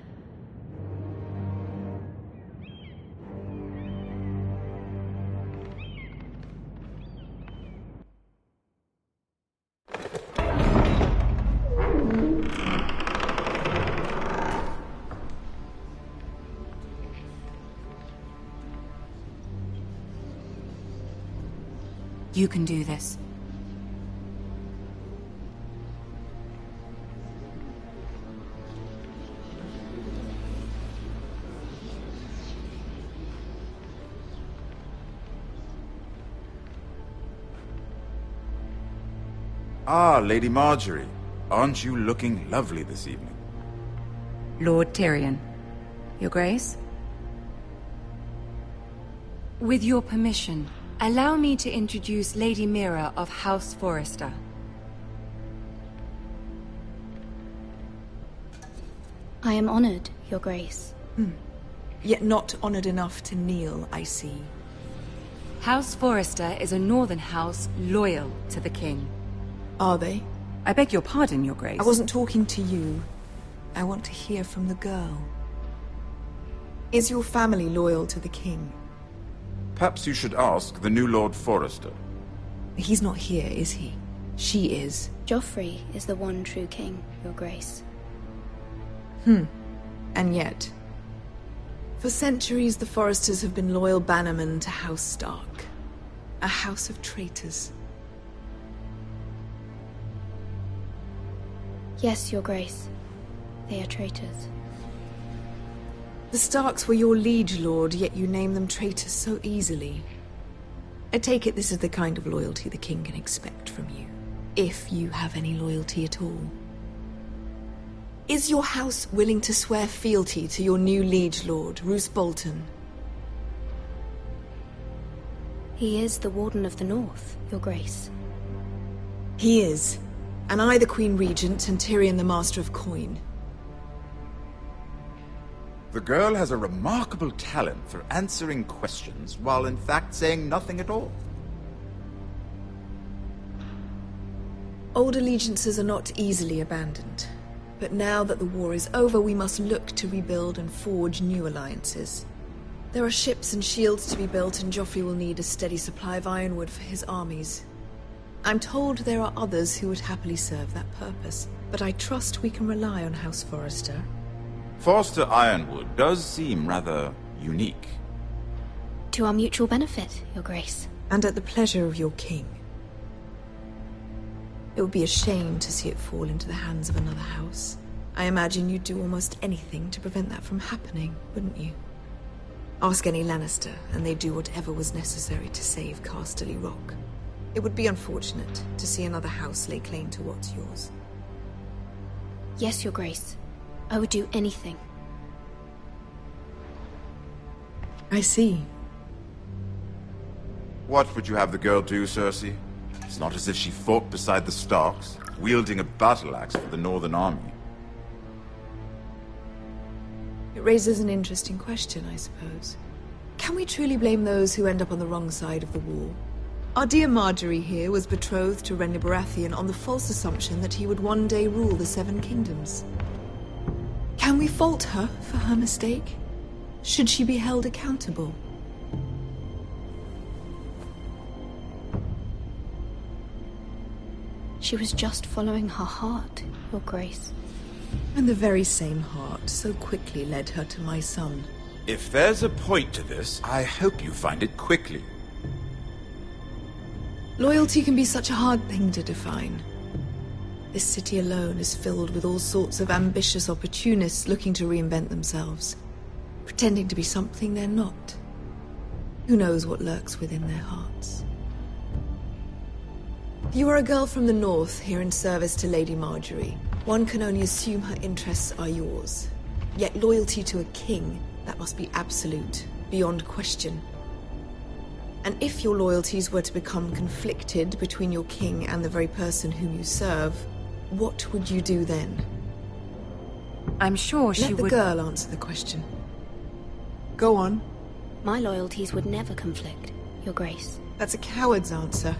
You can do this. Ah, Lady Marjorie. Aren't you looking lovely this evening? Lord Tyrion. Your Grace? With your permission, allow me to introduce Lady Mira of House Forrester. I am honored, Your Grace. Yet not honored enough to kneel, I see. House Forrester is a northern house loyal to the king. Are they? I beg your pardon, Your Grace. I wasn't talking to you. I want to hear from the girl. Is your family loyal to the king? Perhaps you should ask the new Lord Forrester. He's not here, is he? She is. Joffrey is the one true king, Your Grace. And yet... For centuries, the Forresters have been loyal bannermen to House Stark. A house of traitors. Yes, Your Grace. They are traitors. The Starks were your liege lord, yet you name them traitors so easily. I take it this is the kind of loyalty the king can expect from you. If you have any loyalty at all. Is your house willing to swear fealty to your new liege lord, Roose Bolton? He is the Warden of the North, Your Grace. He is. And I the Queen Regent and Tyrion the Master of Coin. The girl has a remarkable talent for answering questions while in fact saying nothing at all. Old allegiances are not easily abandoned. But now that the war is over, we must look to rebuild and forge new alliances. There are ships and shields to be built, and Joffrey will need a steady supply of ironwood for his armies. I'm told there are others who would happily serve that purpose, but I trust we can rely on House Forrester. Forster Ironwood does seem rather unique. To our mutual benefit, Your Grace. And at the pleasure of your king. It would be a shame to see it fall into the hands of another house. I imagine you'd do almost anything to prevent that from happening, wouldn't you? Ask any Lannister, and they'd do whatever was necessary to save Casterly Rock. It would be unfortunate to see another house lay claim to what's yours. Yes, Your Grace. I would do anything. I see. What would you have the girl do, Cersei? It's not as if she fought beside the Starks, wielding a battle axe for the Northern Army. It raises an interesting question, I suppose. Can we truly blame those who end up on the wrong side of the war? Our dear Marjorie here was betrothed to Renly Baratheon on the false assumption that he would one day rule the Seven Kingdoms. Can we fault her for her mistake? Should she be held accountable? She was just following her heart, Your Grace. And the very same heart so quickly led her to my son. If there's a point to this, I hope you find it quickly. Loyalty can be such a hard thing to define. This city alone is filled with all sorts of ambitious opportunists looking to reinvent themselves, pretending to be something they're not. Who knows what lurks within their hearts? You are a girl from the north, here in service to Lady Marjorie. One can only assume her interests are yours. Yet loyalty to a king, that must be absolute, beyond question. And if your loyalties were to become conflicted between your king and the very person whom you serve, what would you do then? I'm sure she would... Let the girl answer the question. Go on. My loyalties would never conflict, Your Grace. That's a coward's answer.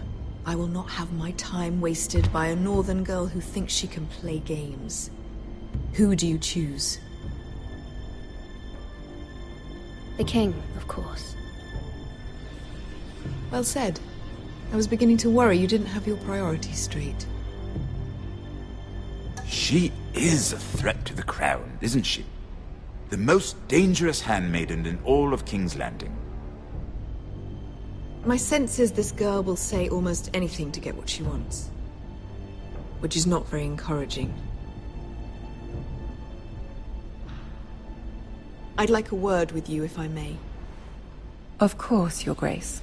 I will not have my time wasted by a northern girl who thinks she can play games. Who do you choose? The king, of course. Well said. I was beginning to worry you didn't have your priorities straight. She is a threat to the crown, isn't she? The most dangerous handmaiden in all of King's Landing. My sense is this girl will say almost anything to get what she wants. Which is not very encouraging. I'd like a word with you, if I may. Of course, Your Grace.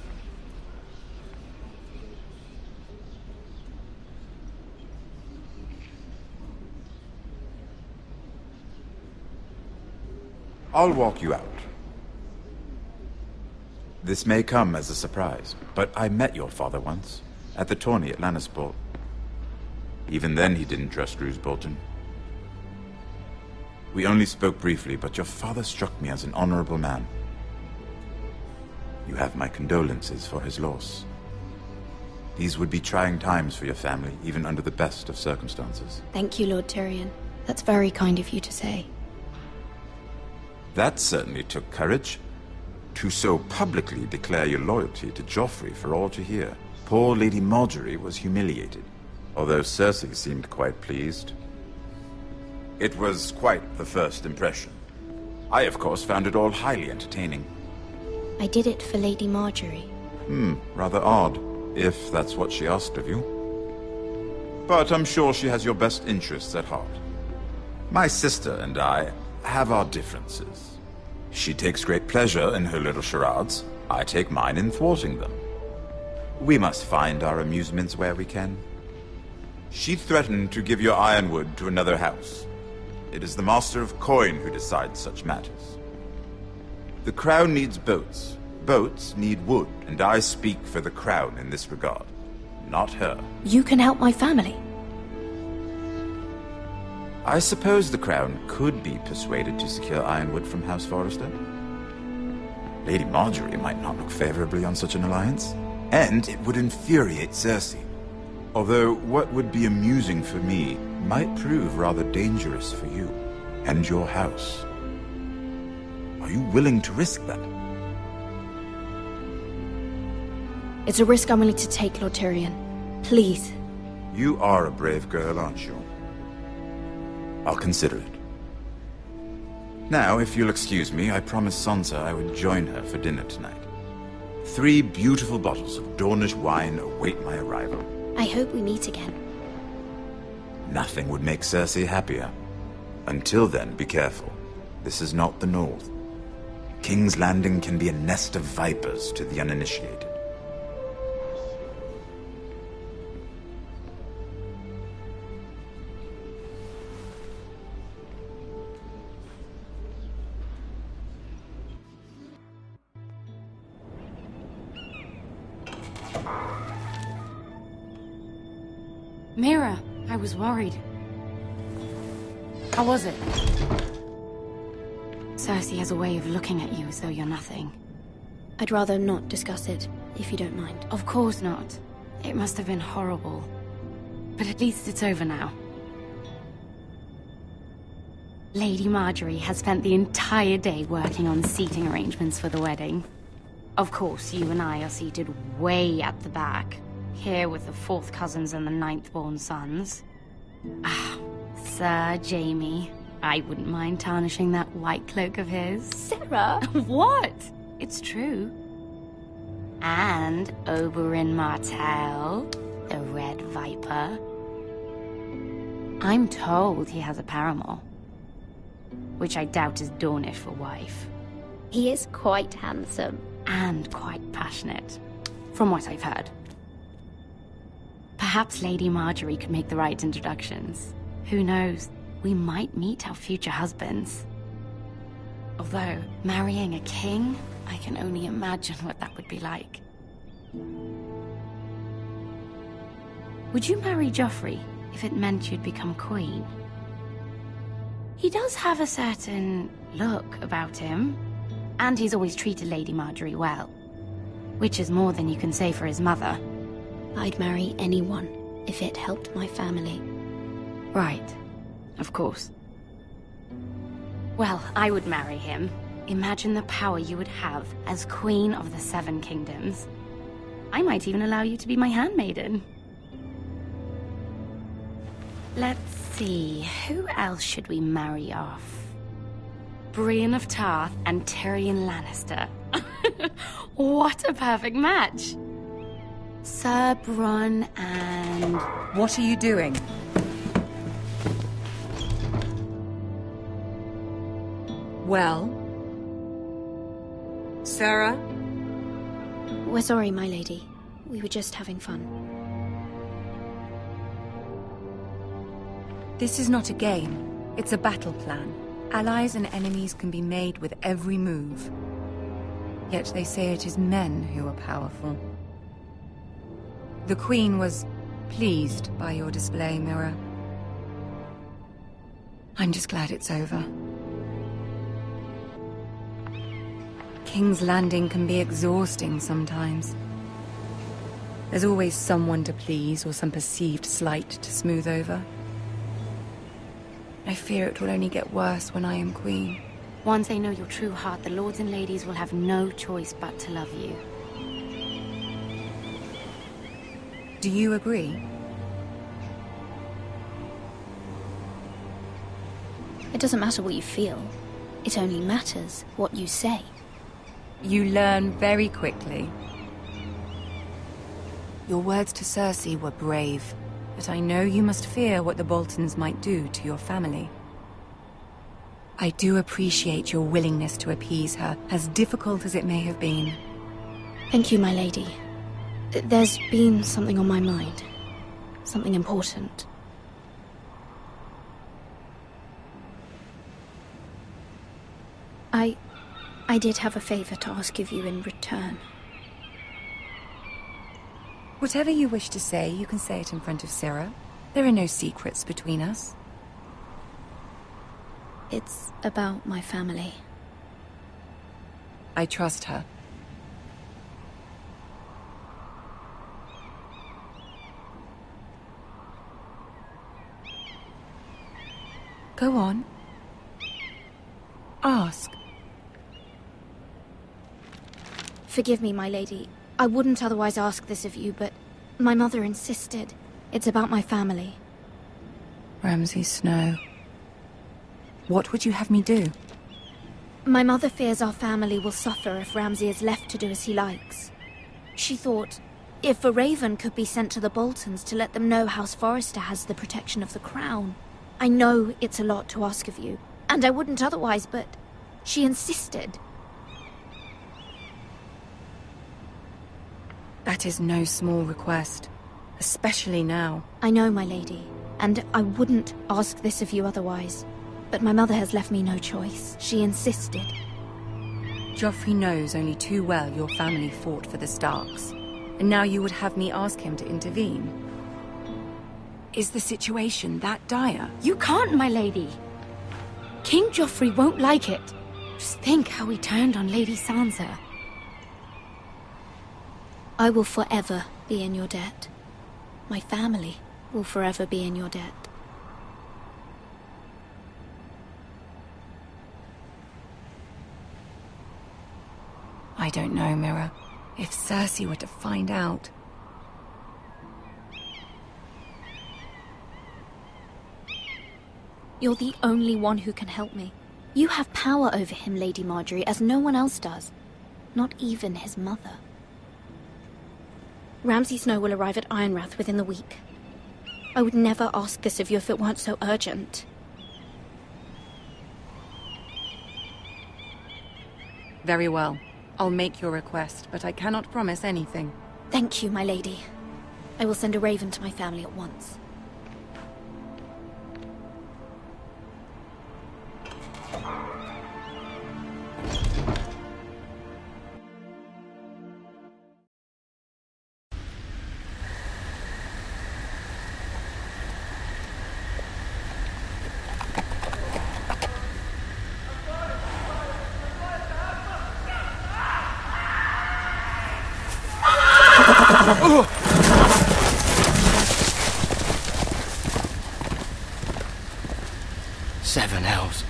I'll walk you out. This may come as a surprise, but I met your father once, at the tourney at Lannisport. Even then he didn't trust Roose Bolton. We only spoke briefly, but your father struck me as an honorable man. You have my condolences for his loss. These would be trying times for your family, even under the best of circumstances. Thank you, Lord Tyrion. That's very kind of you to say. That certainly took courage. To so publicly declare your loyalty to Joffrey for all to hear. Poor Lady Margaery was humiliated, although Cersei seemed quite pleased. It was quite the first impression. I, of course, found it all highly entertaining. I did it for Lady Margaery. Rather odd, if that's what she asked of you. But I'm sure she has your best interests at heart. My sister and I have our differences. She takes great pleasure in her little charades. I take mine in thwarting them. We must find our amusements where we can. She threatened to give your ironwood to another house. It is the Master of Coin who decides such matters. The Crown needs boats. Boats need wood, and I speak for the Crown in this regard, not her. You can help my family. I suppose the Crown could be persuaded to secure ironwood from House Forrester. Lady Margaery might not look favorably on such an alliance, and it would infuriate Cersei. Although what would be amusing for me might prove rather dangerous for you and your house. Are you willing to risk that? It's a risk I'm willing to take, Lord Tyrion. Please. You are a brave girl, aren't you? I'll consider it. Now, if you'll excuse me, I promised Sansa I would join her for dinner tonight. 3 beautiful bottles of Dornish wine await my arrival. I hope we meet again. Nothing would make Cersei happier. Until then, be careful. This is not the North. King's Landing can be a nest of vipers to the uninitiated. Mira, I was worried. How was it? Cersei has a way of looking at you as though you're nothing. I'd rather not discuss it, if you don't mind. Of course not. It must have been horrible. But at least it's over now. Lady Margaery has spent the entire day working on seating arrangements for the wedding. Of course, you and I are seated way at the back. Here with the 4th cousins and the 9th-born sons. Ah, Sir Jaime. I wouldn't mind tarnishing that white cloak of his. Sarah! What? It's true. And Oberyn Martell, the Red Viper. I'm told he has a paramour. Which I doubt is Dornish for wife. He is quite handsome. And quite passionate, from what I've heard. Perhaps Lady Margaery could make the right introductions. Who knows? We might meet our future husbands. Although, marrying a king, I can only imagine what that would be like. Would you marry Joffrey if it meant you'd become queen? He does have a certain look about him, and he's always treated Lady Margaery well. Which is more than you can say for his mother. I'd marry anyone if it helped my family. Right. Of course. Well, I would marry him, Imagine the power you would have as Queen of the Seven Kingdoms. I might even allow you to be my handmaiden. Let's see, who else should we marry off? Brienne of Tarth and Tyrion Lannister. What a perfect match! Sir Bronn and... What are you doing? Well? Sarah? We're sorry, my lady. We were just having fun. This is not a game. It's a battle plan. Allies and enemies can be made with every move. Yet they say it is men who are powerful. The Queen was pleased by your display, Mira. I'm just glad it's over. King's Landing can be exhausting sometimes. There's always someone to please or some perceived slight to smooth over. I fear it will only get worse when I am Queen. Once they know your true heart, the lords and ladies will have no choice but to love you. Do you agree? It doesn't matter what you feel. It only matters what you say. You learn very quickly. Your words to Cersei were brave, but I know you must fear what the Boltons might do to your family. I do appreciate your willingness to appease her, as difficult as it may have been. Thank you, my lady. There's been something on my mind. Something important. I did have a favor to ask of you in return. Whatever you wish to say, you can say it in front of Sarah. There are no secrets between us. It's about my family. I trust her. Go on. Ask. Forgive me, my lady. I wouldn't otherwise ask this of you, but my mother insisted. It's about my family. Ramsay Snow. What would you have me do? My mother fears our family will suffer if Ramsay is left to do as he likes. She thought, if a raven could be sent to the Boltons to let them know House Forrester has the protection of the crown. I know it's a lot to ask of you, and I wouldn't otherwise, but she insisted. That is no small request, especially now. I know, my lady, and I wouldn't ask this of you otherwise. But my mother has left me no choice. She insisted. Joffrey knows only too well your family fought for the Starks, and now you would have me ask him to intervene. Is the situation that dire? You can't, my lady. King Joffrey won't like it. Just think how he turned on Lady Sansa. I will forever be in your debt. My family will forever be in your debt. I don't know, Mira. If Cersei were to find out... You're the only one who can help me. You have power over him, Lady Marjorie, as no one else does. Not even his mother. Ramsay Snow will arrive at Ironrath within the week. I would never ask this of you if it weren't so urgent. Very well. I'll make your request, but I cannot promise anything. Thank you, my lady. I will send a raven to my family at once. Seven hells.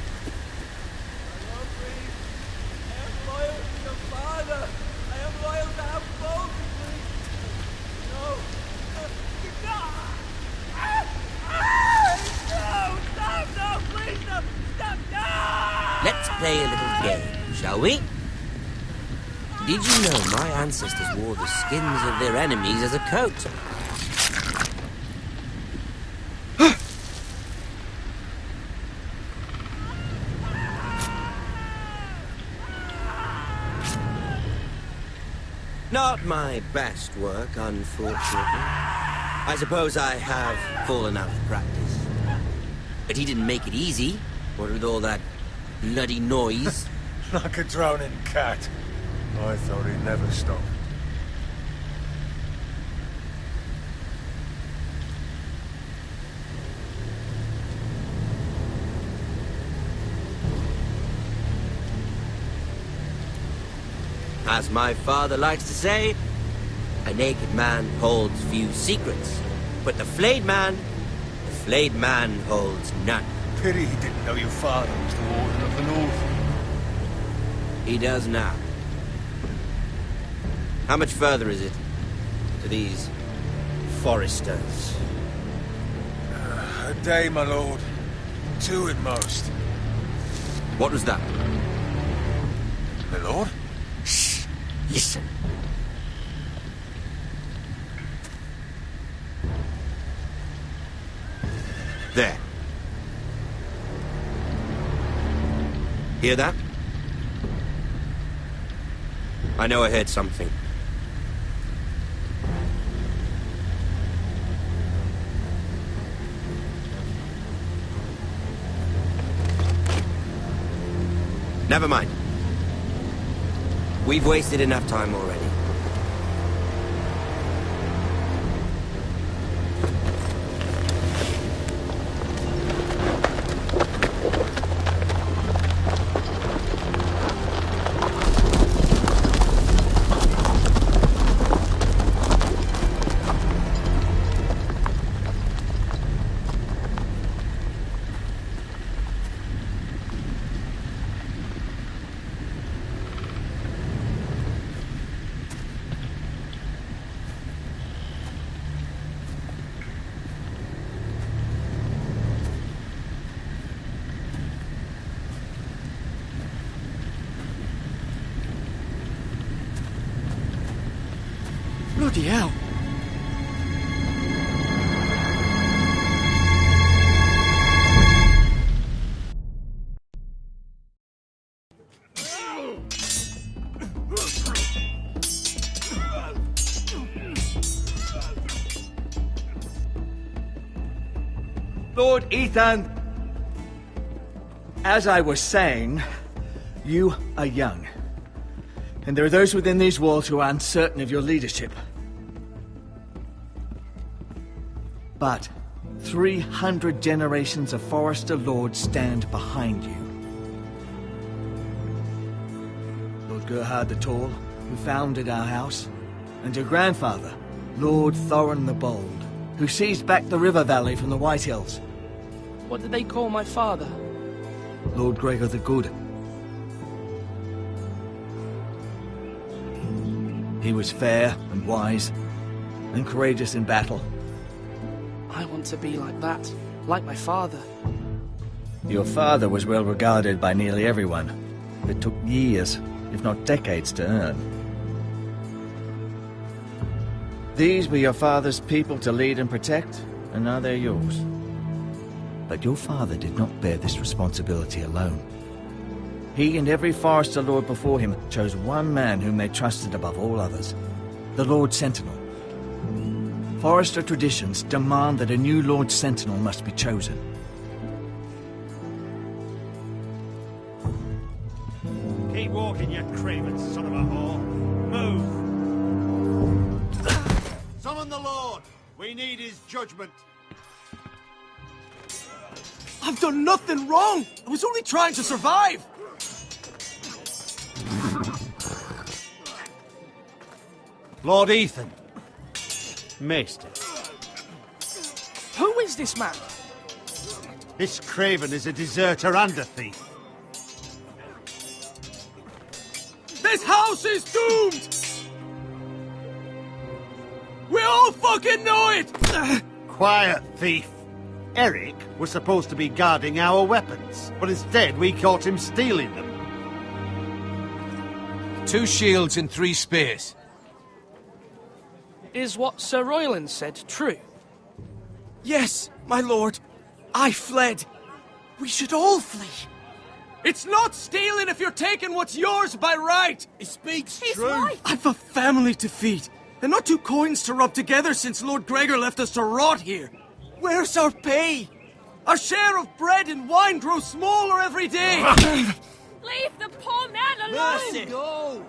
play a little game, shall we? Did you know my ancestors wore the skins of their enemies as a coat? Not my best work, unfortunately. I suppose I have fallen out of practice. But he didn't make it easy, what with all that bloody noise. Like a drowning cat. I thought he'd never stop. As my father likes to say, a naked man holds few secrets, but the flayed man holds none. Pity he didn't know your father was the Warden of the North. He does now. How much further is it to these foresters? A day, my lord. 2 at most. What was that? My lord? Shh! Listen. There. Hear that? I know I heard something. Never mind. We've wasted enough time already. Bloody hell. Lord Ethan, as I was saying, you are young. And there are those within these walls who are uncertain of your leadership. But 300 generations of Forester Lords stand behind you. Lord Gerhard the Tall, who founded our house, and your grandfather, Lord Thorin the Bold, who seized back the river valley from the White Hills. What did they call my father? Lord Gregor the Good. He was fair and wise, and courageous in battle. I want to be like that, like my father. Your father was well regarded by nearly everyone. It took years, if not decades, to earn. These were your father's people to lead and protect, and now they're yours. But your father did not bear this responsibility alone. He and every Forester Lord before him chose one man whom they trusted above all others, the Lord Sentinel. Forester traditions demand that a new Lord Sentinel must be chosen. Keep walking, you craven son of a whore. Move! Summon the Lord! We need his judgment. I've done nothing wrong! I was only trying to survive! Lord Ethan. Maester. Who is this man? This craven is a deserter and a thief. This house is doomed! We all fucking know it! Quiet, thief. Eric was supposed to be guarding our weapons, but instead we caught him stealing them. 2 shields and 3 spears. Is what Sir Royland said true? Yes, my lord. I fled. We should all flee. It's not stealing if you're taking what's yours by right. He speaks true. Right. I've a family to feed, and not 2 coins to rub together since Lord Gregor left us to rot here. Where's our pay? Our share of bread and wine grows smaller every day. Leave the poor man alone! Mercy. Go.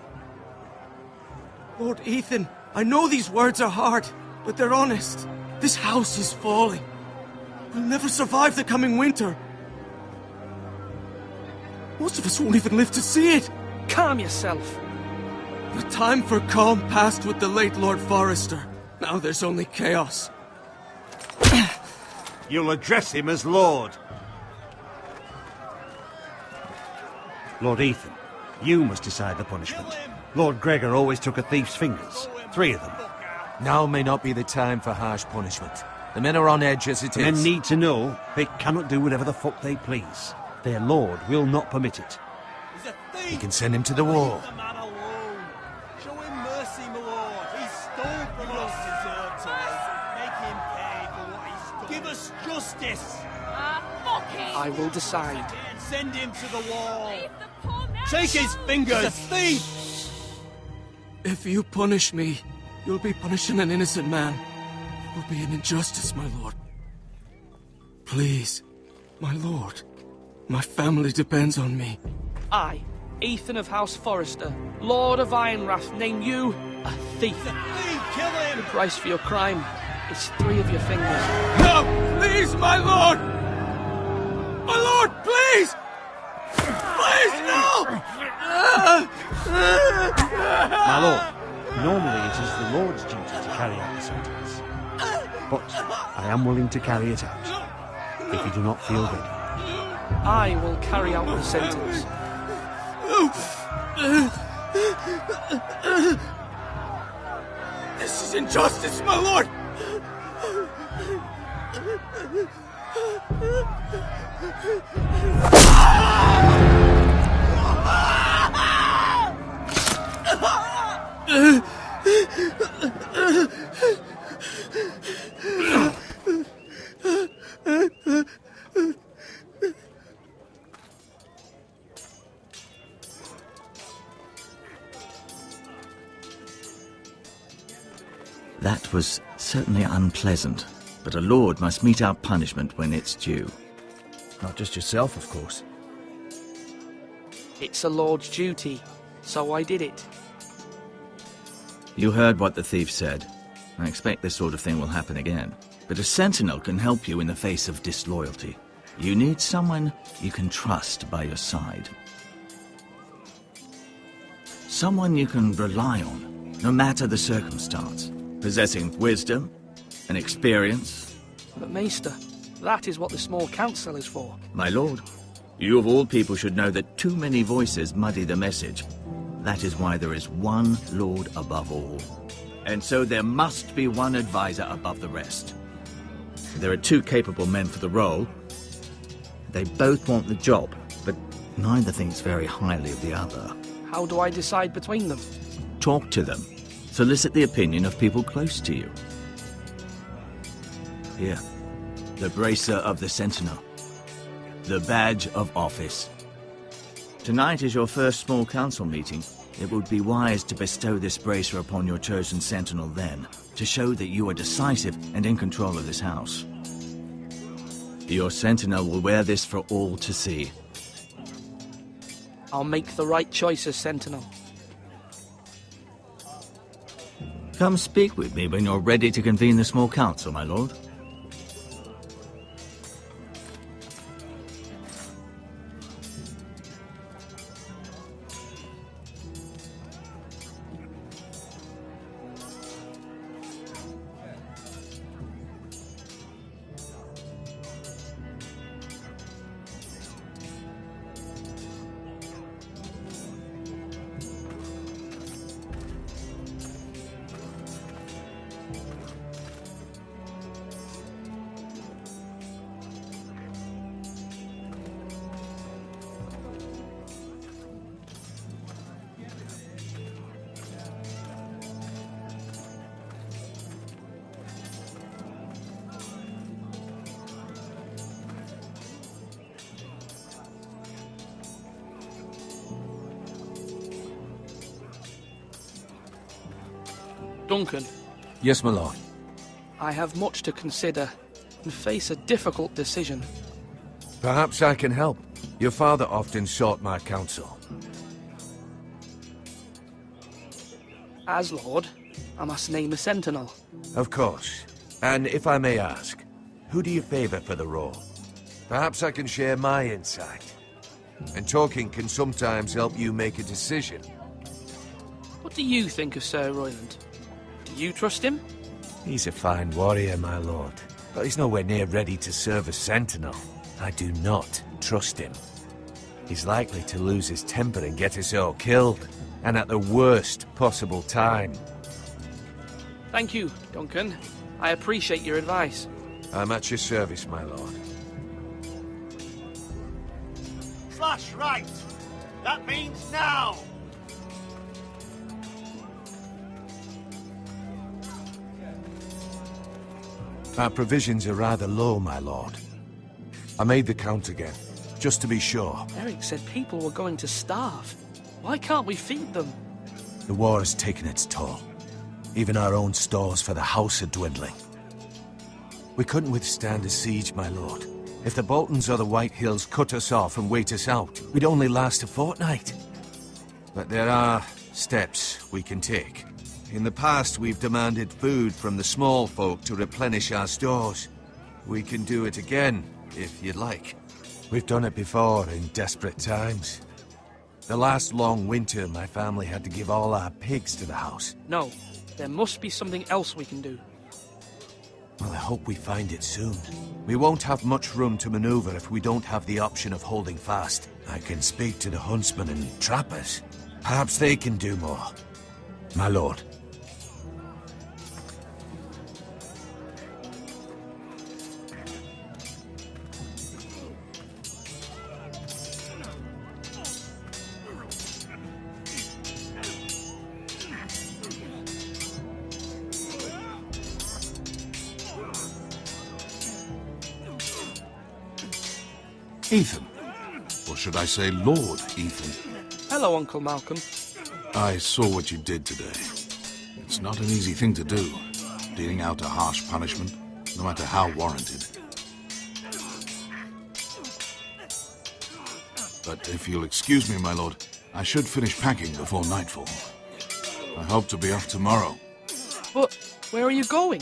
Lord Ethan, I know these words are hard, but they're honest. This house is falling. We'll never survive the coming winter. Most of us won't even live to see it. Calm yourself. The time for calm passed with the late Lord Forrester. Now there's only chaos. You'll address him as Lord. Lord Ethan, you must decide the punishment. Lord Gregor always took a thief's fingers. 3 of them. Now may not be the time for harsh punishment. The men are on edge as it The is. men need to know they cannot do whatever the fuck they please. Their lord will not permit it. You can send him to the wall. Show him mercy, my lord. He stole from us. Deserve to live. Make him pay for what he stole. Give us justice. Fuck him! I will decide. Send him to the wall. Take his fingers. He's a thief. If you punish me, you'll be punishing an innocent man. It will be an injustice, my lord. Please, my lord. My family depends on me. I, Ethan of House Forrester, Lord of Ironrath, name you a thief. Kill him! The price for your crime is 3 of your fingers. No! Please, my lord! My lord, please! Please, no! My lord, normally it is the Lord's duty to carry out the sentence. But I am willing to carry it out, if you do not feel ready. I will carry out the sentence. This is injustice, my lord! That was certainly unpleasant, but a lord must mete out punishment when it's due. Not just yourself, of course. It's a lord's duty, so I did it. You heard what the thief said. I expect this sort of thing will happen again. But a sentinel can help you in the face of disloyalty. You need someone you can trust by your side. Someone you can rely on, no matter the circumstance. Possessing wisdom and experience. But Maester, that is what the small council is for. My lord, you of all people should know that too many voices muddy the message. That is why there is one lord above all. And so there must be one advisor above the rest. There are 2 capable men for the role. They both want the job, but neither thinks very highly of the other. How do I decide between them? Talk to them. Solicit the opinion of people close to you. Here, the bracer of the Sentinel. The badge of office. Tonight is your first small council meeting. It would be wise to bestow this bracer upon your chosen Sentinel then, to show that you are decisive and in control of this house. Your Sentinel will wear this for all to see. I'll make the right choice as Sentinel. Come speak with me when you're ready to convene the small council, my lord. Duncan, Yes, my lord. I have much to consider and face a difficult decision. Perhaps I can help. Your father often sought my counsel. As Lord, I must name a sentinel. Of course. And if I may ask, who do you favor for the role? Perhaps I can share my insight. And talking can sometimes help you make a decision. What do you think of Sir Royland? Do you trust him? He's a fine warrior, my lord. But he's nowhere near ready to serve as sentinel. I do not trust him. He's likely to lose his temper and get us all killed. And at the worst possible time. Thank you, Duncan. I appreciate your advice. I'm at your service, my lord. Slash right. That means now. Our provisions are rather low, my lord. I made the count again, just to be sure. Eric said people were going to starve. Why can't we feed them? The war has taken its toll. Even our own stores for the house are dwindling. We couldn't withstand a siege, my lord. If the Boltons or the White Hills cut us off and wait us out, we'd only last a fortnight. But there are steps we can take. In the past, we've demanded food from the small folk to replenish our stores. We can do it again, if you'd like. We've done it before in desperate times. The last long winter, my family had to give all our pigs to the house. No, there must be something else we can do. Well, I hope we find it soon. We won't have much room to maneuver if we don't have the option of holding fast. I can speak to the huntsmen and trappers. Perhaps they can do more. My lord. Ethan. Or should I say Lord Ethan? Hello, Uncle Malcolm. I saw what you did today. It's not an easy thing to do, dealing out a harsh punishment, no matter how warranted. But if you'll excuse me, my lord, I should finish packing before nightfall. I hope to be off tomorrow. But where are you going?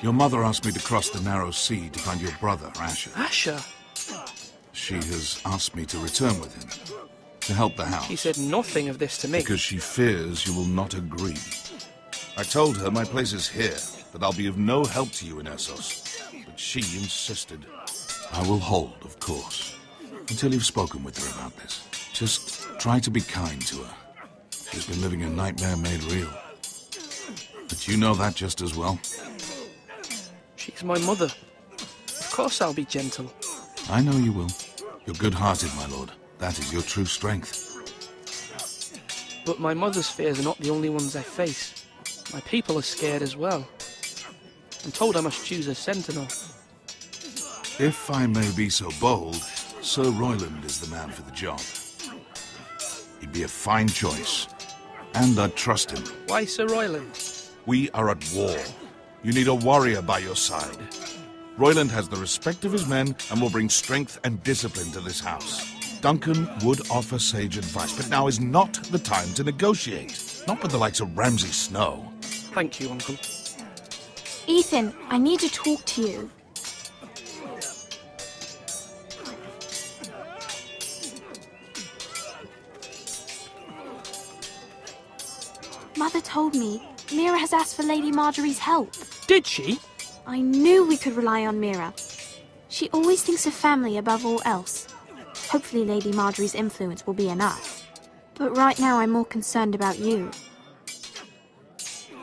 Your mother asked me to cross the narrow sea to find your brother, Asher. Asher? She has asked me to return with him, to help the house. She said nothing of this to me. Because she fears you will not agree. I told her my place is here, that I'll be of no help to you in Essos. But she insisted. I will hold, of course, until you've spoken with her about this. Just try to be kind to her. She's been living a nightmare made real. But you know that just as well. She's my mother. Of course I'll be gentle. I know you will. You're good-hearted, my lord. That is your true strength. But my mother's fears are not the only ones I face. My people are scared as well. I'm told I must choose a sentinel. If I may be so bold, Sir Royland is the man for the job. He'd be a fine choice. And I'd trust him. Why Sir Royland? We are at war. You need a warrior by your side. Royland has the respect of his men and will bring strength and discipline to this house. Duncan would offer sage advice, but now is not the time to negotiate. Not with the likes of Ramsay Snow. Thank you, Uncle. Ethan, I need to talk to you. Mother told me Mira has asked for Lady Marjorie's help. Did she? I knew we could rely on Mira. She always thinks of family above all else. Hopefully Lady Marjorie's influence will be enough. But right now I'm more concerned about you.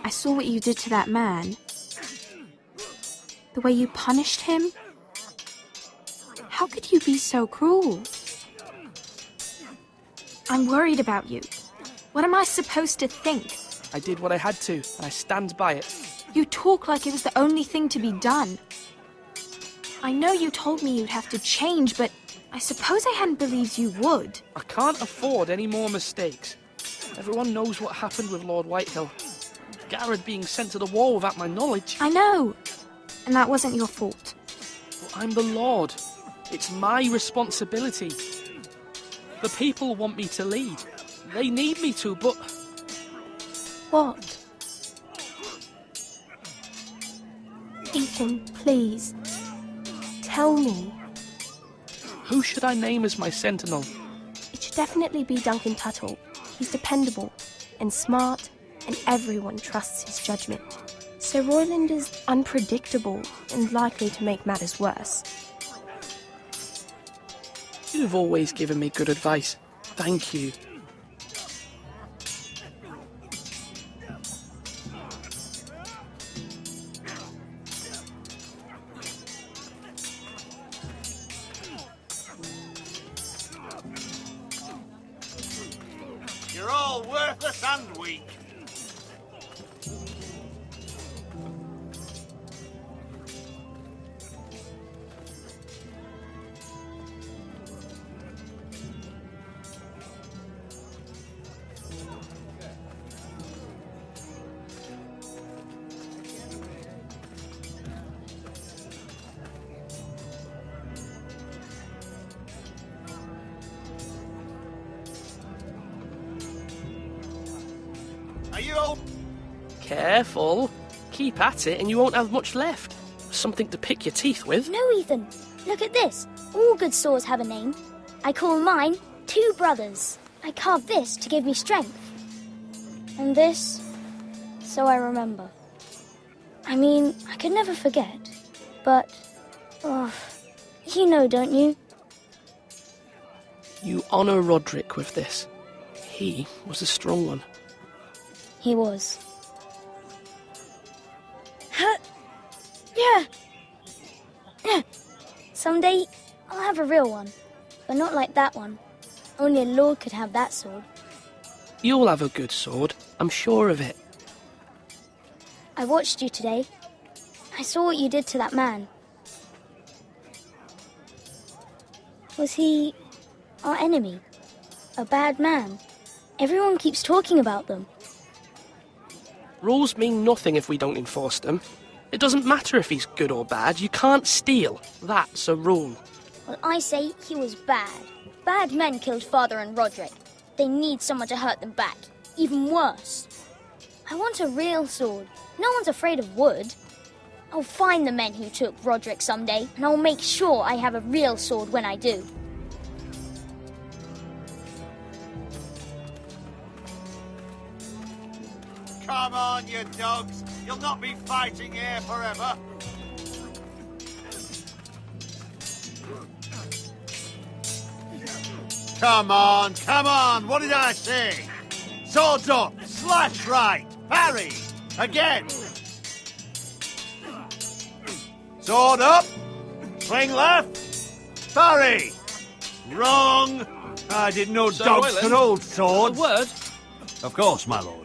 I saw what you did to that man. The way you punished him. How could you be so cruel? I'm worried about you. What am I supposed to think? I did what I had to, and I stand by it. You talk like it was the only thing to be done. I know you told me you'd have to change, but I suppose I hadn't believed you would. I can't afford any more mistakes. Everyone knows what happened with Lord Whitehill. Garrett being sent to the war without my knowledge. I know. And that wasn't your fault. But I'm the Lord. It's my responsibility. The people want me to lead. They need me to, but... What? Ethan, please. Tell me. Who should I name as my sentinel? It should definitely be Duncan Tuttle. He's dependable and smart, and everyone trusts his judgment. Sir Royland is unpredictable and likely to make matters worse. You've always given me good advice. Thank you. You're all worthless and weak. Are you all... Careful. Keep at it and you won't have much left. Something to pick your teeth with. No, Ethan. Look at this. All good swords have a name. I call mine Two Brothers. I carved this to give me strength. And this, so I remember. I mean, I could never forget. But, you know, don't you? You honour Roderick with this. He was a strong one. He was. Yeah. Someday, I'll have a real one. But not like that one. Only a lord could have that sword. You'll have a good sword. I'm sure of it. I watched you today. I saw what you did to that man. Was he our enemy? A bad man? Everyone keeps talking about them. Rules mean nothing if we don't enforce them. It doesn't matter if he's good or bad. You can't steal. That's a rule. Well, I say he was bad. Bad men killed Father and Roderick. They need someone to hurt them back. Even worse. I want a real sword. No one's afraid of wood. I'll find the men who took Roderick someday, and I'll make sure I have a real sword when I do. Come on, you dogs. You'll not be fighting here forever. Come on, come on. What did I say? Swords up, slash right, parry, again. Sword up, swing left, parry. Wrong. I didn't know Sir dogs Royland, could hold swords. A word? Of course, my lord.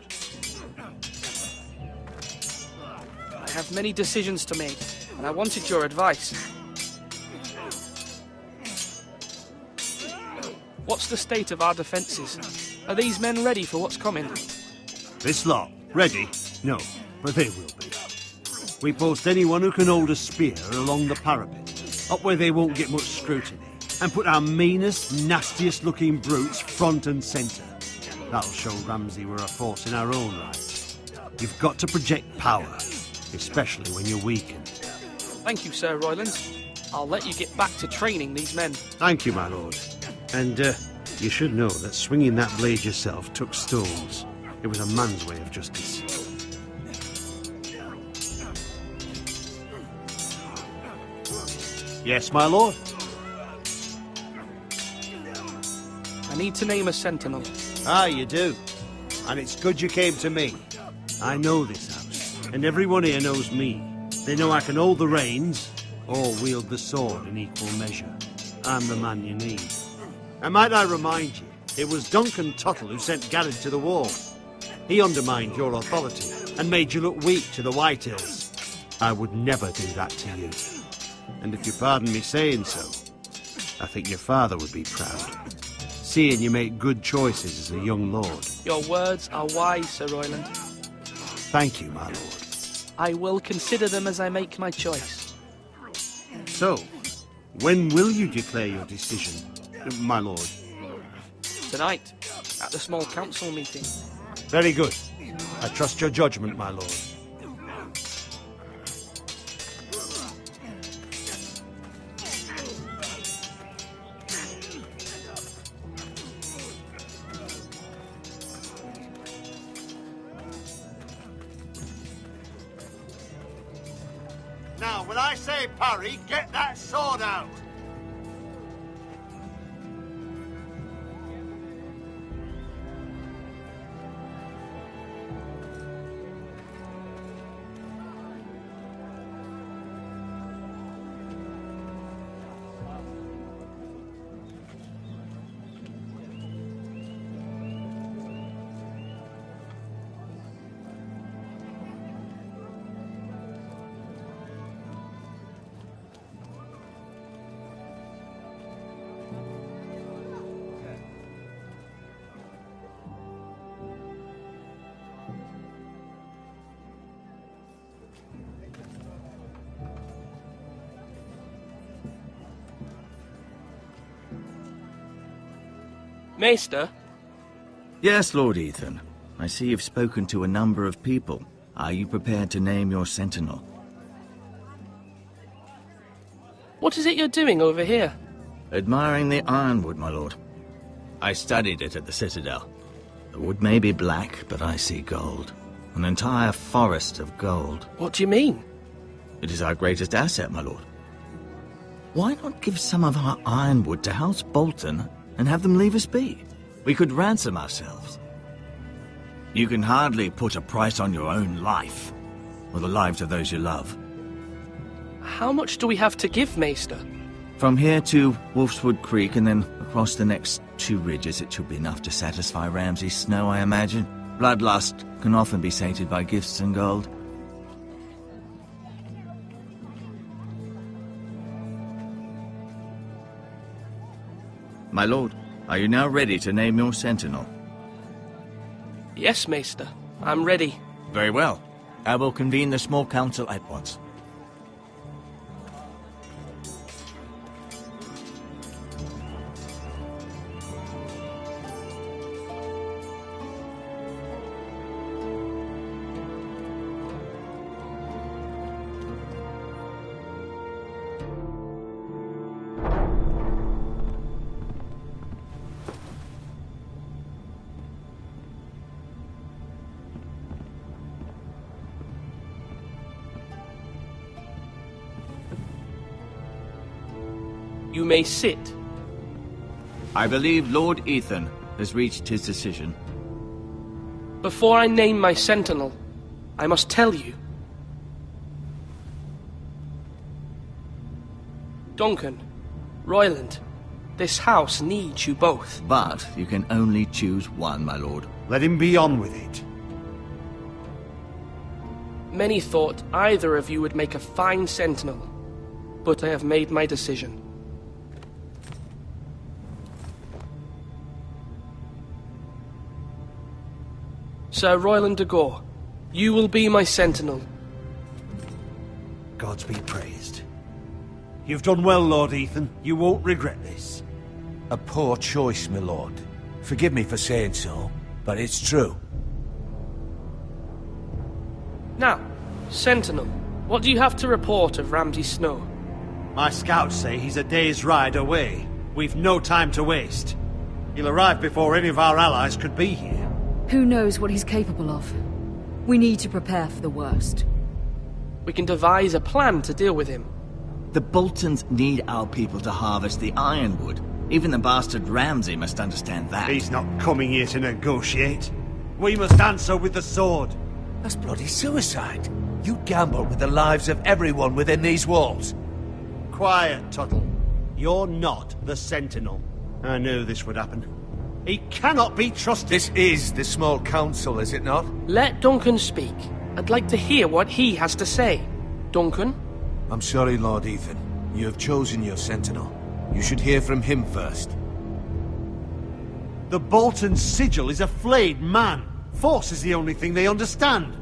I have many decisions to make, and I wanted your advice. What's the state of our defences? Are these men ready for what's coming? This lot, ready? No, but they will be. We post anyone who can hold a spear along the parapet, up where they won't get much scrutiny, and put our meanest, nastiest looking brutes front and centre. That'll show Ramsay we're a force in our own right. You've got to project power, especially when you're weakened. Thank you, Sir Royland. I'll let you get back to training these men. Thank you, my lord. And, you should know that swinging that blade yourself took stones. It was a man's way of justice. Yes, my lord? I need to name a sentinel. Ah, you do. And it's good you came to me. I know this house, and everyone here knows me. They know I can hold the reins, or wield the sword in equal measure. I'm the man you need. And might I remind you, it was Duncan Tuttle who sent Garrett to the war. He undermined your authority, and made you look weak to the Whitehills. I would never do that to you. And if you pardon me saying so, I think your father would be proud. Seeing you make good choices as a young lord. Your words are wise, Sir Royland. Thank you, my lord. I will consider them as I make my choice. So, when will you declare your decision, my lord? Tonight, at the small council meeting. Very good. I trust your judgment, my lord. Now, when I say parry, get that sword out! Maester? Yes, Lord Ethan. I see you've spoken to a number of people. Are you prepared to name your sentinel? What is it you're doing over here? Admiring the ironwood, my lord. I studied it at the Citadel. The wood may be black, but I see gold. An entire forest of gold. What do you mean? It is our greatest asset, my lord. Why not give some of our ironwood to House Bolton and have them leave us be? We could ransom ourselves. You can hardly put a price on your own life, or the lives of those you love. How much do we have to give, Maester? From here to Wolfswood Creek and then across the next 2 ridges, it should be enough to satisfy Ramsay Snow, I imagine. Bloodlust can often be sated by gifts and gold. My lord, are you now ready to name your sentinel? Yes, Maester. I'm ready. Very well. I will convene the small council at once. You may sit. I believe Lord Ethan has reached his decision. Before I name my sentinel, I must tell you. Duncan, Royland, this house needs you both. But you can only choose one, my lord. Let him be on with it. Many thought either of you would make a fine sentinel, but I have made my decision. Sir Royland de Gore, you will be my sentinel. Gods be praised. You've done well, Lord Ethan. You won't regret this. A poor choice, my lord. Forgive me for saying so, but it's true. Now, sentinel, what do you have to report of Ramsay Snow? My scouts say he's a day's ride away. We've no time to waste. He'll arrive before any of our allies could be here. Who knows what he's capable of? We need to prepare for the worst. We can devise a plan to deal with him. The Boltons need our people to harvest the ironwood. Even the bastard Ramsay must understand that. He's not coming here to negotiate. We must answer with the sword. That's bloody suicide. You gamble with the lives of everyone within these walls. Quiet, Tuttle. You're not the Sentinel. I knew this would happen. He cannot be trusted. This is the small council, is it not? Let Duncan speak. I'd like to hear what he has to say. Duncan? I'm sorry, Lord Ethan. You have chosen your sentinel. You should hear from him first. The Bolton sigil is a flayed man. Force is the only thing they understand.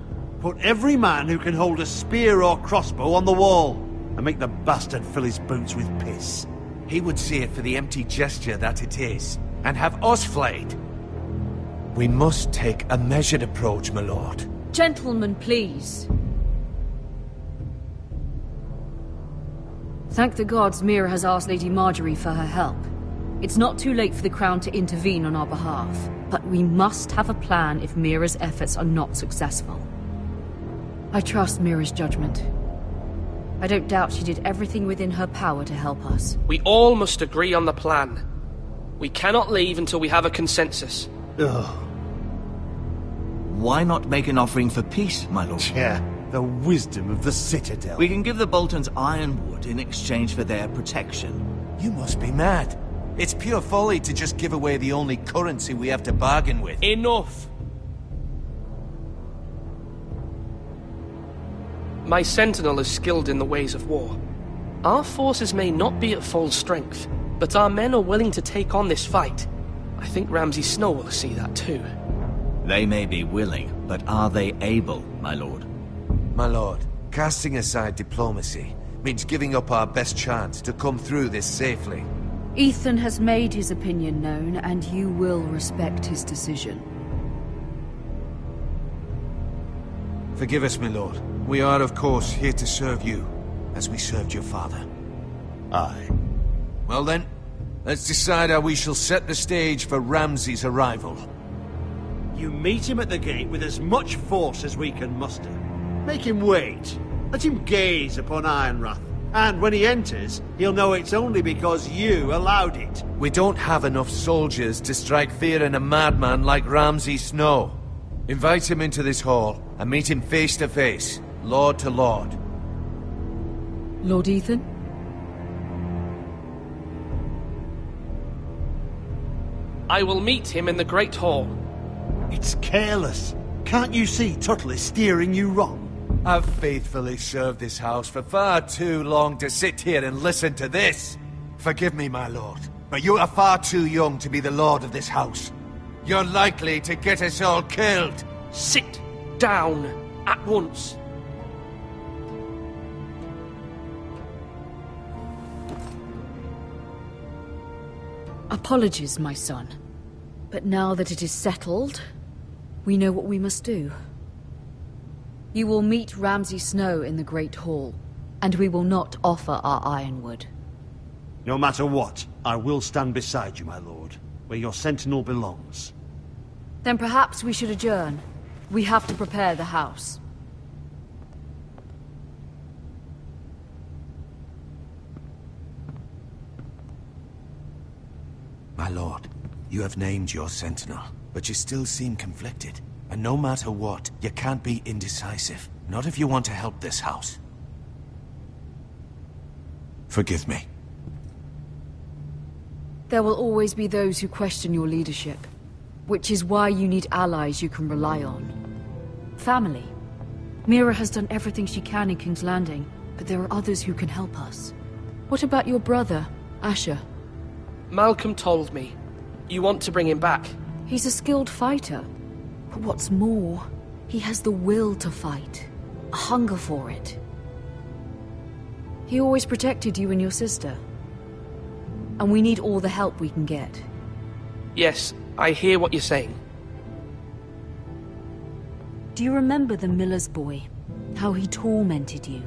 Put every man who can hold a spear or crossbow on the wall, and make the bastard fill his boots with piss. He would see it for the empty gesture that it is, and have us flayed. We must take a measured approach, my lord. Gentlemen, please. Thank the gods Mira has asked Lady Marjorie for her help. It's not too late for the Crown to intervene on our behalf, but we must have a plan if Mira's efforts are not successful. I trust Mira's judgment. I don't doubt she did everything within her power to help us. We all must agree on the plan. We cannot leave until we have a consensus. Ugh. Why not make an offering for peace, my lord? Yeah, the wisdom of the Citadel. We can give the Boltons ironwood in exchange for their protection. You must be mad. It's pure folly to just give away the only currency we have to bargain with. Enough! My sentinel is skilled in the ways of war. Our forces may not be at full strength, but our men are willing to take on this fight. I think Ramsay Snow will see that too. They may be willing, but are they able, my lord? My lord, casting aside diplomacy means giving up our best chance to come through this safely. Ethan has made his opinion known, and you will respect his decision. Forgive us, my lord. We are, of course, here to serve you, as we served your father. Aye. Well then, let's decide how we shall set the stage for Ramsay's arrival. You meet him at the gate with as much force as we can muster. Make him wait. Let him gaze upon Ironrath. And when he enters, he'll know it's only because you allowed it. We don't have enough soldiers to strike fear in a madman like Ramsay Snow. Invite him into this hall, and meet him face to face, lord to lord. Lord Ethan? I will meet him in the Great Hall. It's careless. Can't you see Tuttle is steering you wrong? I've faithfully served this house for far too long to sit here and listen to this. Forgive me, my lord, but you are far too young to be the lord of this house. You're likely to get us all killed. Sit down at once. Apologies, my son. But now that it is settled, we know what we must do. You will meet Ramsay Snow in the Great Hall, and we will not offer our ironwood. No matter what, I will stand beside you, my lord, where your sentinel belongs. Then perhaps we should adjourn. We have to prepare the house. My lord, you have named your sentinel, but you still seem conflicted. And no matter what, you can't be indecisive. Not if you want to help this house. Forgive me. There will always be those who question your leadership, which is why you need allies you can rely on. Family. Mira has done everything she can in King's Landing, but there are others who can help us. What about your brother, Asher? Malcolm told me. You want to bring him back? He's a skilled fighter. But what's more, he has the will to fight. A hunger for it. He always protected you and your sister. And we need all the help we can get. Yes, I hear what you're saying. Do you remember the miller's boy? How he tormented you?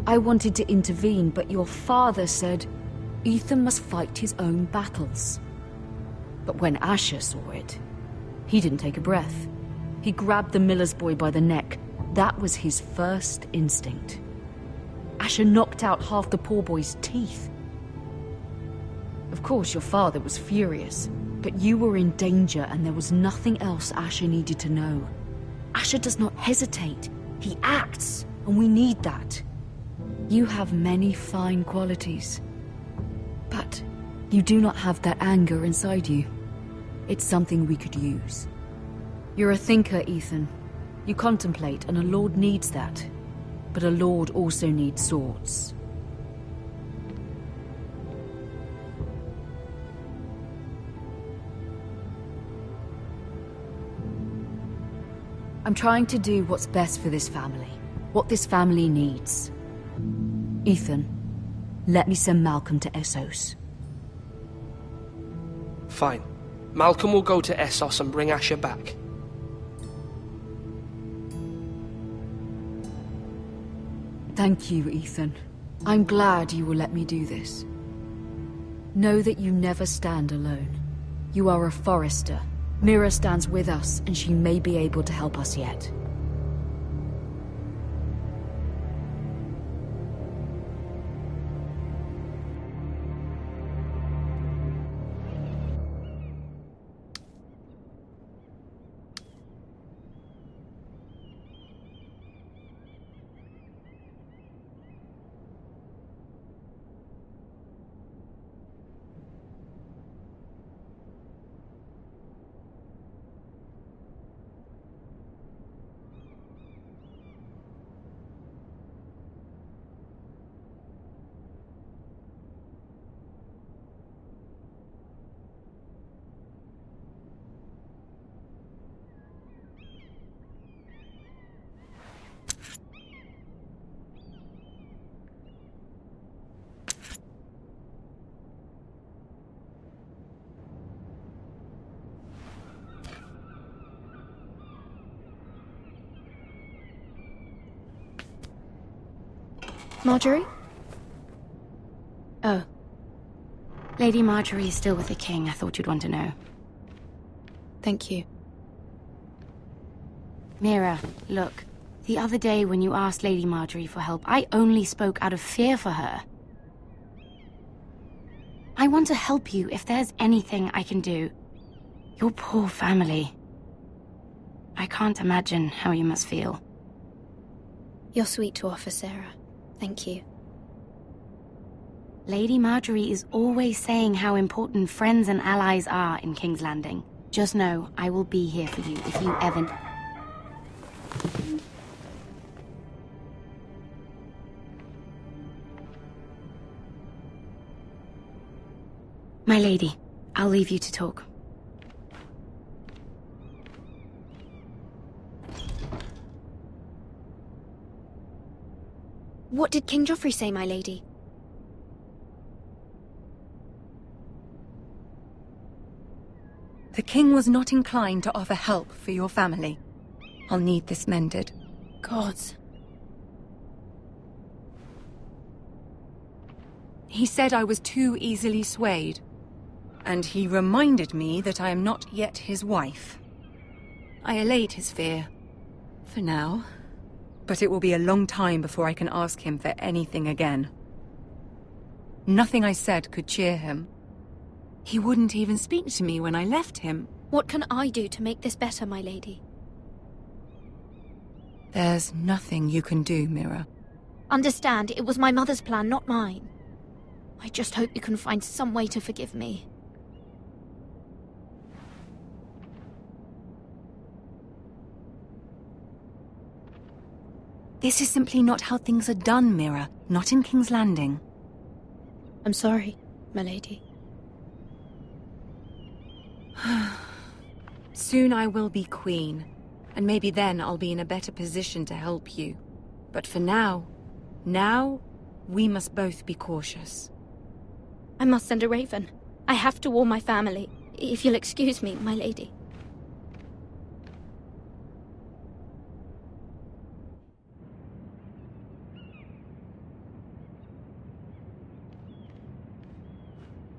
I wanted to intervene, but your father said Ethan must fight his own battles. But when Asher saw it, he didn't take a breath. He grabbed the miller's boy by the neck. That was his first instinct. Asher knocked out half the poor boy's teeth. Of course, your father was furious, but you were in danger and there was nothing else Asher needed to know. Asher does not hesitate. He acts, and we need that. You have many fine qualities, but you do not have that anger inside you. It's something we could use. You're a thinker, Ethan. You contemplate, and a lord needs that. But a lord also needs swords. I'm trying to do what's best for this family. What this family needs. Ethan, let me send Malcolm to Essos. Fine. Malcolm will go to Essos and bring Asher back. Thank you, Ethan. I'm glad you will let me do this. Know that you never stand alone. You are a Forrester. Mira stands with us, and she may be able to help us yet. Marjorie? Oh. Lady Marjorie is still with the king. I thought you'd want to know. Thank you. Mira, look. The other day when you asked Lady Marjorie for help, I only spoke out of fear for her. I want to help you if there's anything I can do. Your poor family. I can't imagine how you must feel. You're sweet to offer, Sarah. Thank you. Lady Marjorie is always saying how important friends and allies are in King's Landing. Just know, I will be here for you if you ever... My lady, I'll leave you to talk. What did King Joffrey say, my lady? The king was not inclined to offer help for your family. I'll need this mended. Gods. He said I was too easily swayed. And he reminded me that I am not yet his wife. I allayed his fear. For now. But it will be a long time before I can ask him for anything again. Nothing I said could cheer him. He wouldn't even speak to me when I left him. What can I do to make this better, my lady? There's nothing you can do, Mira. Understand, it was my mother's plan, not mine. I just hope you can find some way to forgive me. This is simply not how things are done, Mira. Not in King's Landing. I'm sorry, my lady. Soon I will be queen, and maybe then I'll be in a better position to help you. But for now, we must both be cautious. I must send a raven. I have to warn my family. If you'll excuse me, my lady.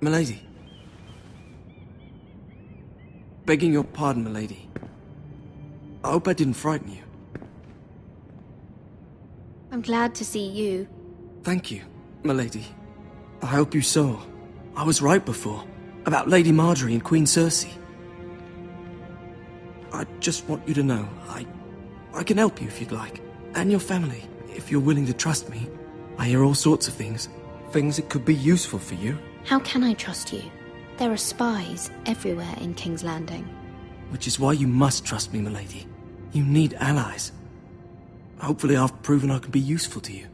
Milady. Begging your pardon, milady. I hope I didn't frighten you. I'm glad to see you. Thank you, milady. I hope you saw. I was right before. About Lady Marjorie and Queen Cersei. I just want you to know, I can help you if you'd like. And your family, if you're willing to trust me. I hear all sorts of things. Things that could be useful for you. How can I trust you? There are spies everywhere in King's Landing. Which is why you must trust me, milady. You need allies. Hopefully I've proven I can be useful to you.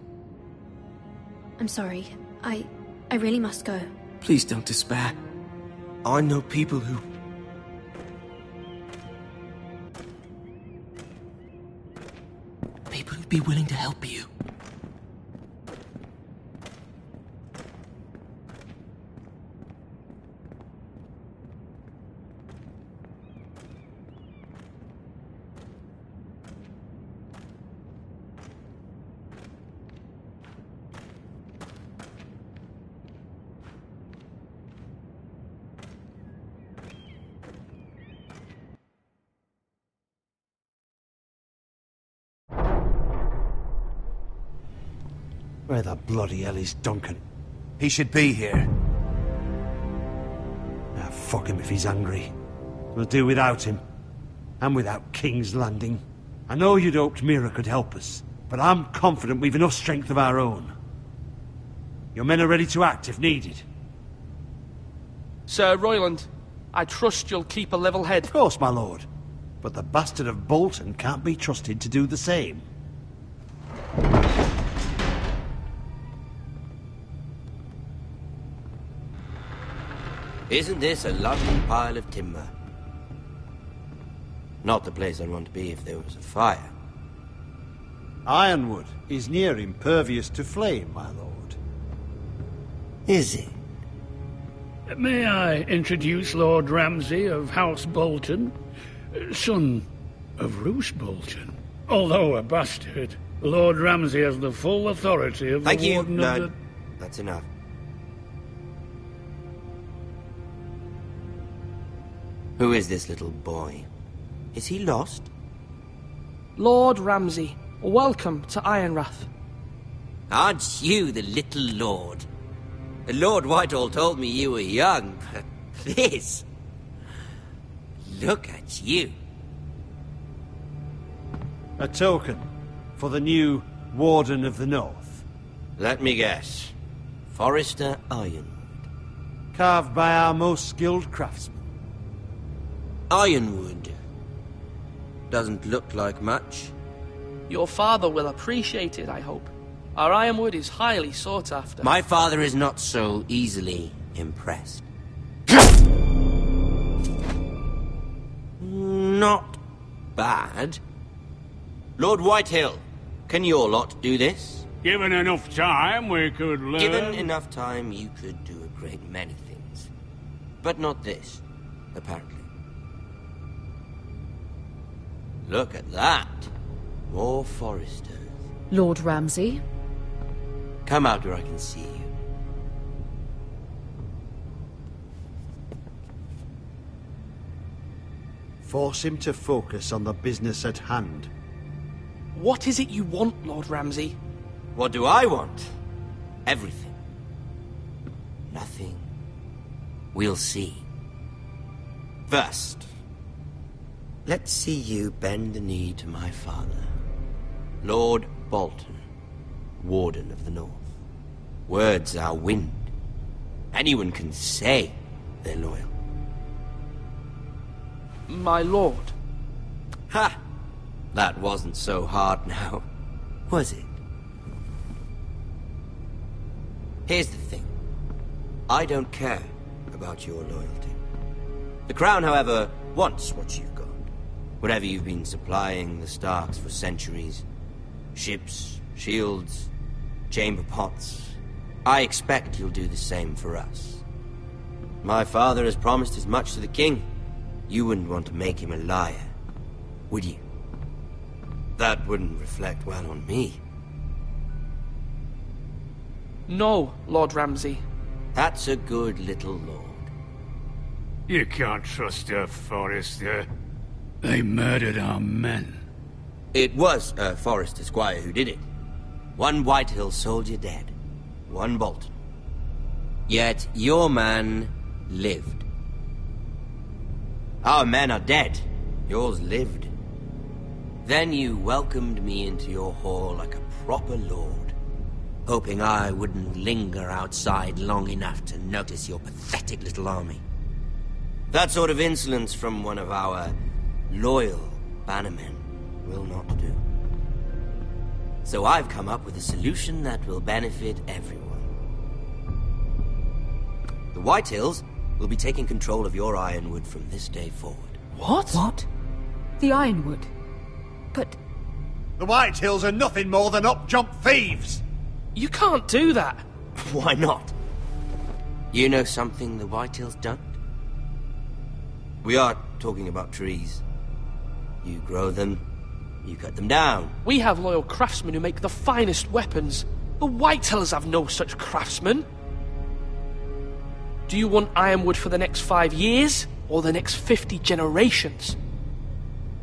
I'm sorry. I really must go. Please don't despair. I know people who... be willing to help you. Where the bloody hell is Duncan? He should be here. Ah, fuck him if he's angry. We'll do without him. And without King's Landing. I know you'd hoped Mira could help us, but I'm confident we've enough strength of our own. Your men are ready to act if needed. Sir Royland, I trust you'll keep a level head. Of course, my lord. But the bastard of Bolton can't be trusted to do the same. Isn't this a lovely pile of timber? Not the place I'd want to be if there was a fire. Ironwood is near impervious to flame, my lord. Is it? May I introduce Lord Ramsay of House Bolton, son of Roose Bolton? Although a bastard, Lord Ramsay has the full authority of Thank the you. Warden No, of the... that's enough. Who is this little boy? Is he lost? Lord Ramsay, welcome to Ironrath. Aren't you the little lord? Lord Whitehall told me you were young, but this... Look at you. A token for the new Warden of the North. Let me guess. Forrester Ironwood. Carved by our most skilled craftsmen. Ironwood. Doesn't look like much. Your father will appreciate it, I hope. Our ironwood is highly sought after. My father is not so easily impressed. Not bad. Lord Whitehill, can your lot do this? Given enough time, we could learn... Given enough time, you could do a great many things. But not this, apparently. Look at that. More Foresters. Lord Ramsay? Come out where I can see you. Force him to focus on the business at hand. What is it you want, Lord Ramsay? What do I want? Everything. Nothing. We'll see. First, let's see you bend the knee to my father, Lord Bolton, Warden of the North. Words are wind. Anyone can say they're loyal. My lord. Ha! That wasn't so hard now, was it? Here's the thing. I don't care about your loyalty. The Crown, however, wants what you've got. Whatever you've been supplying the Starks for centuries. Ships, shields, chamber pots. I expect you'll do the same for us. My father has promised as much to the king. You wouldn't want to make him a liar, would you? That wouldn't reflect well on me. No, Lord Ramsay. That's a good little lord. You can't trust her, Forrester. They murdered our men. It was a Forrester squire who did it. One Whitehill soldier dead. One Bolton. Yet your man lived. Our men are dead. Yours lived. Then you welcomed me into your hall like a proper lord, hoping I wouldn't linger outside long enough to notice your pathetic little army. That sort of insolence from one of our loyal bannermen will not do. So I've come up with a solution that will benefit everyone. The Whitehills will be taking control of your ironwood from this day forward. What? What? The Ironwood? But... The Whitehills are nothing more than up-jump thieves! You can't do that. Why not? You know something the Whitehills don't? We are talking about trees. You grow them, you cut them down. We have loyal craftsmen who make the finest weapons. The Whitehills have no such craftsmen. Do you want ironwood for the next 5 years, or the next 50 generations?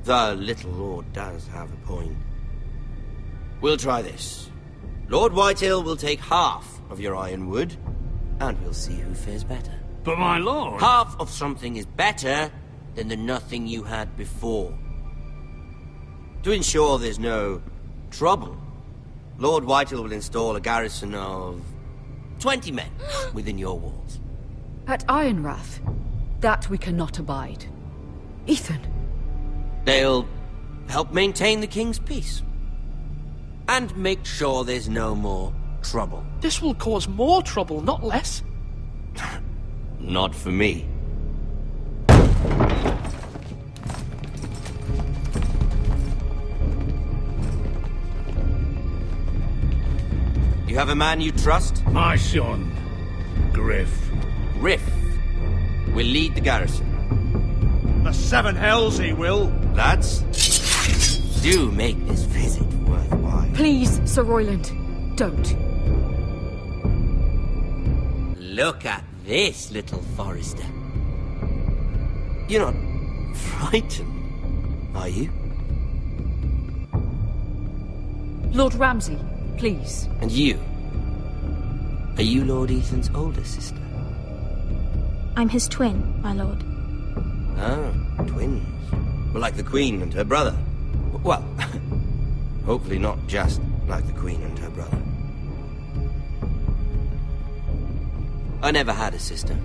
The little lord does have a point. We'll try this. Lord Whitehill will take half of your ironwood, and we'll see who fares better. But my lord... Half of something is better than the nothing you had before. To ensure there's no trouble, Lord Whitehill will install a garrison of 20 men within your walls. At Ironrath, that we cannot abide. Ethan. They'll help maintain the king's peace. And make sure there's no more trouble. This will cause more trouble, not less. Not for me. You have a man you trust? My son, Griff. Griff will lead the garrison. The seven hells he will. Lads, do make this visit worthwhile. Please, Sir Royland, don't. Look at this, little Forester. You're not frightened, are you? Lord Ramsay, please. And you? Are you Lord Ethan's older sister? I'm his twin, my lord. Oh, twins. Well, like the Queen and her brother. Well, hopefully not just like the Queen and her brother. I never had a sister.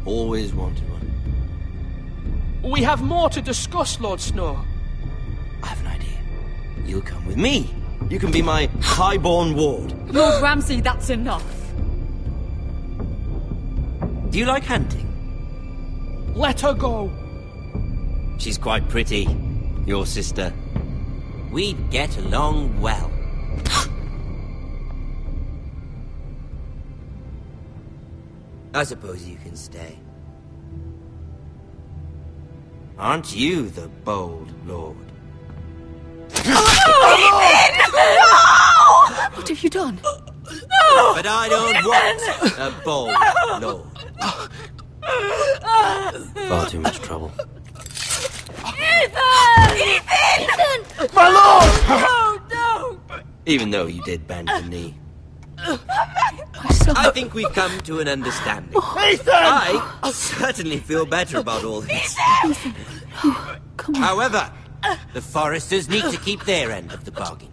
Always wanted one. We have more to discuss, Lord Snow. I have an idea. You'll come with me. You can be my highborn ward. Lord Ramsay, that's enough. Do you like hunting? Let her go. She's quite pretty, your sister. We'd get along well. I suppose you can stay. Aren't you the bold lord? What have you done? No! But I don't want a bold lord. Far too much trouble. Ethan! Ethan! My lord! No, no! Even though you did bend the knee. I think we've come to an understanding. Ethan! I certainly feel better about all this. Ethan! Come on. However, the Foresters need to keep their end of the bargain.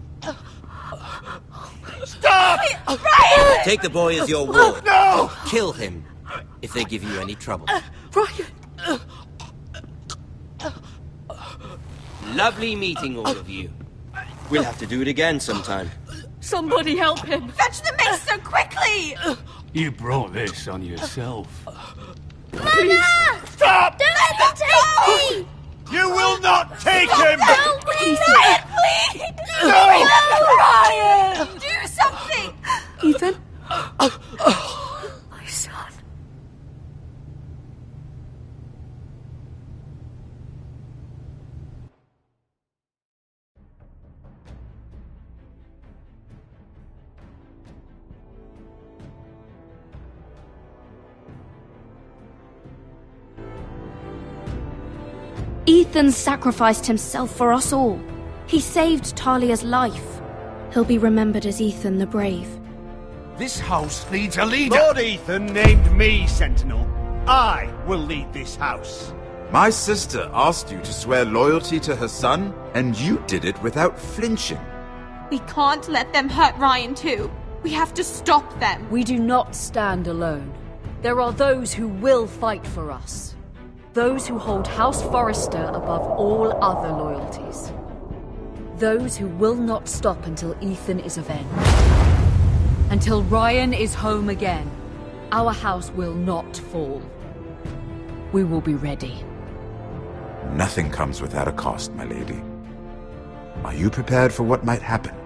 Stop! Ryan! Take the boy as your ward. No! Kill him if they give you any trouble. Ryan! Lovely meeting all of you. We'll have to do it again sometime. Somebody help him! Fetch the maester quickly! You brought this on yourself. Please! Stop! Don't let them take me! You will not take him! Help me! Ryan, please! No! Ryan! Do something! Ethan? My son. Ethan sacrificed himself for us all. He saved Talia's life. He'll be remembered as Ethan the Brave. This house needs a leader. Lord Ethan named me Sentinel. I will lead this house. My sister asked you to swear loyalty to her son, and you did it without flinching. We can't let them hurt Ryan too. We have to stop them. We do not stand alone. There are those who will fight for us. Those who hold House Forrester above all other loyalties. Those who will not stop until Ethan is avenged. Until Ryan is home again, our house will not fall. We will be ready. Nothing comes without a cost, my lady. Are you prepared for what might happen?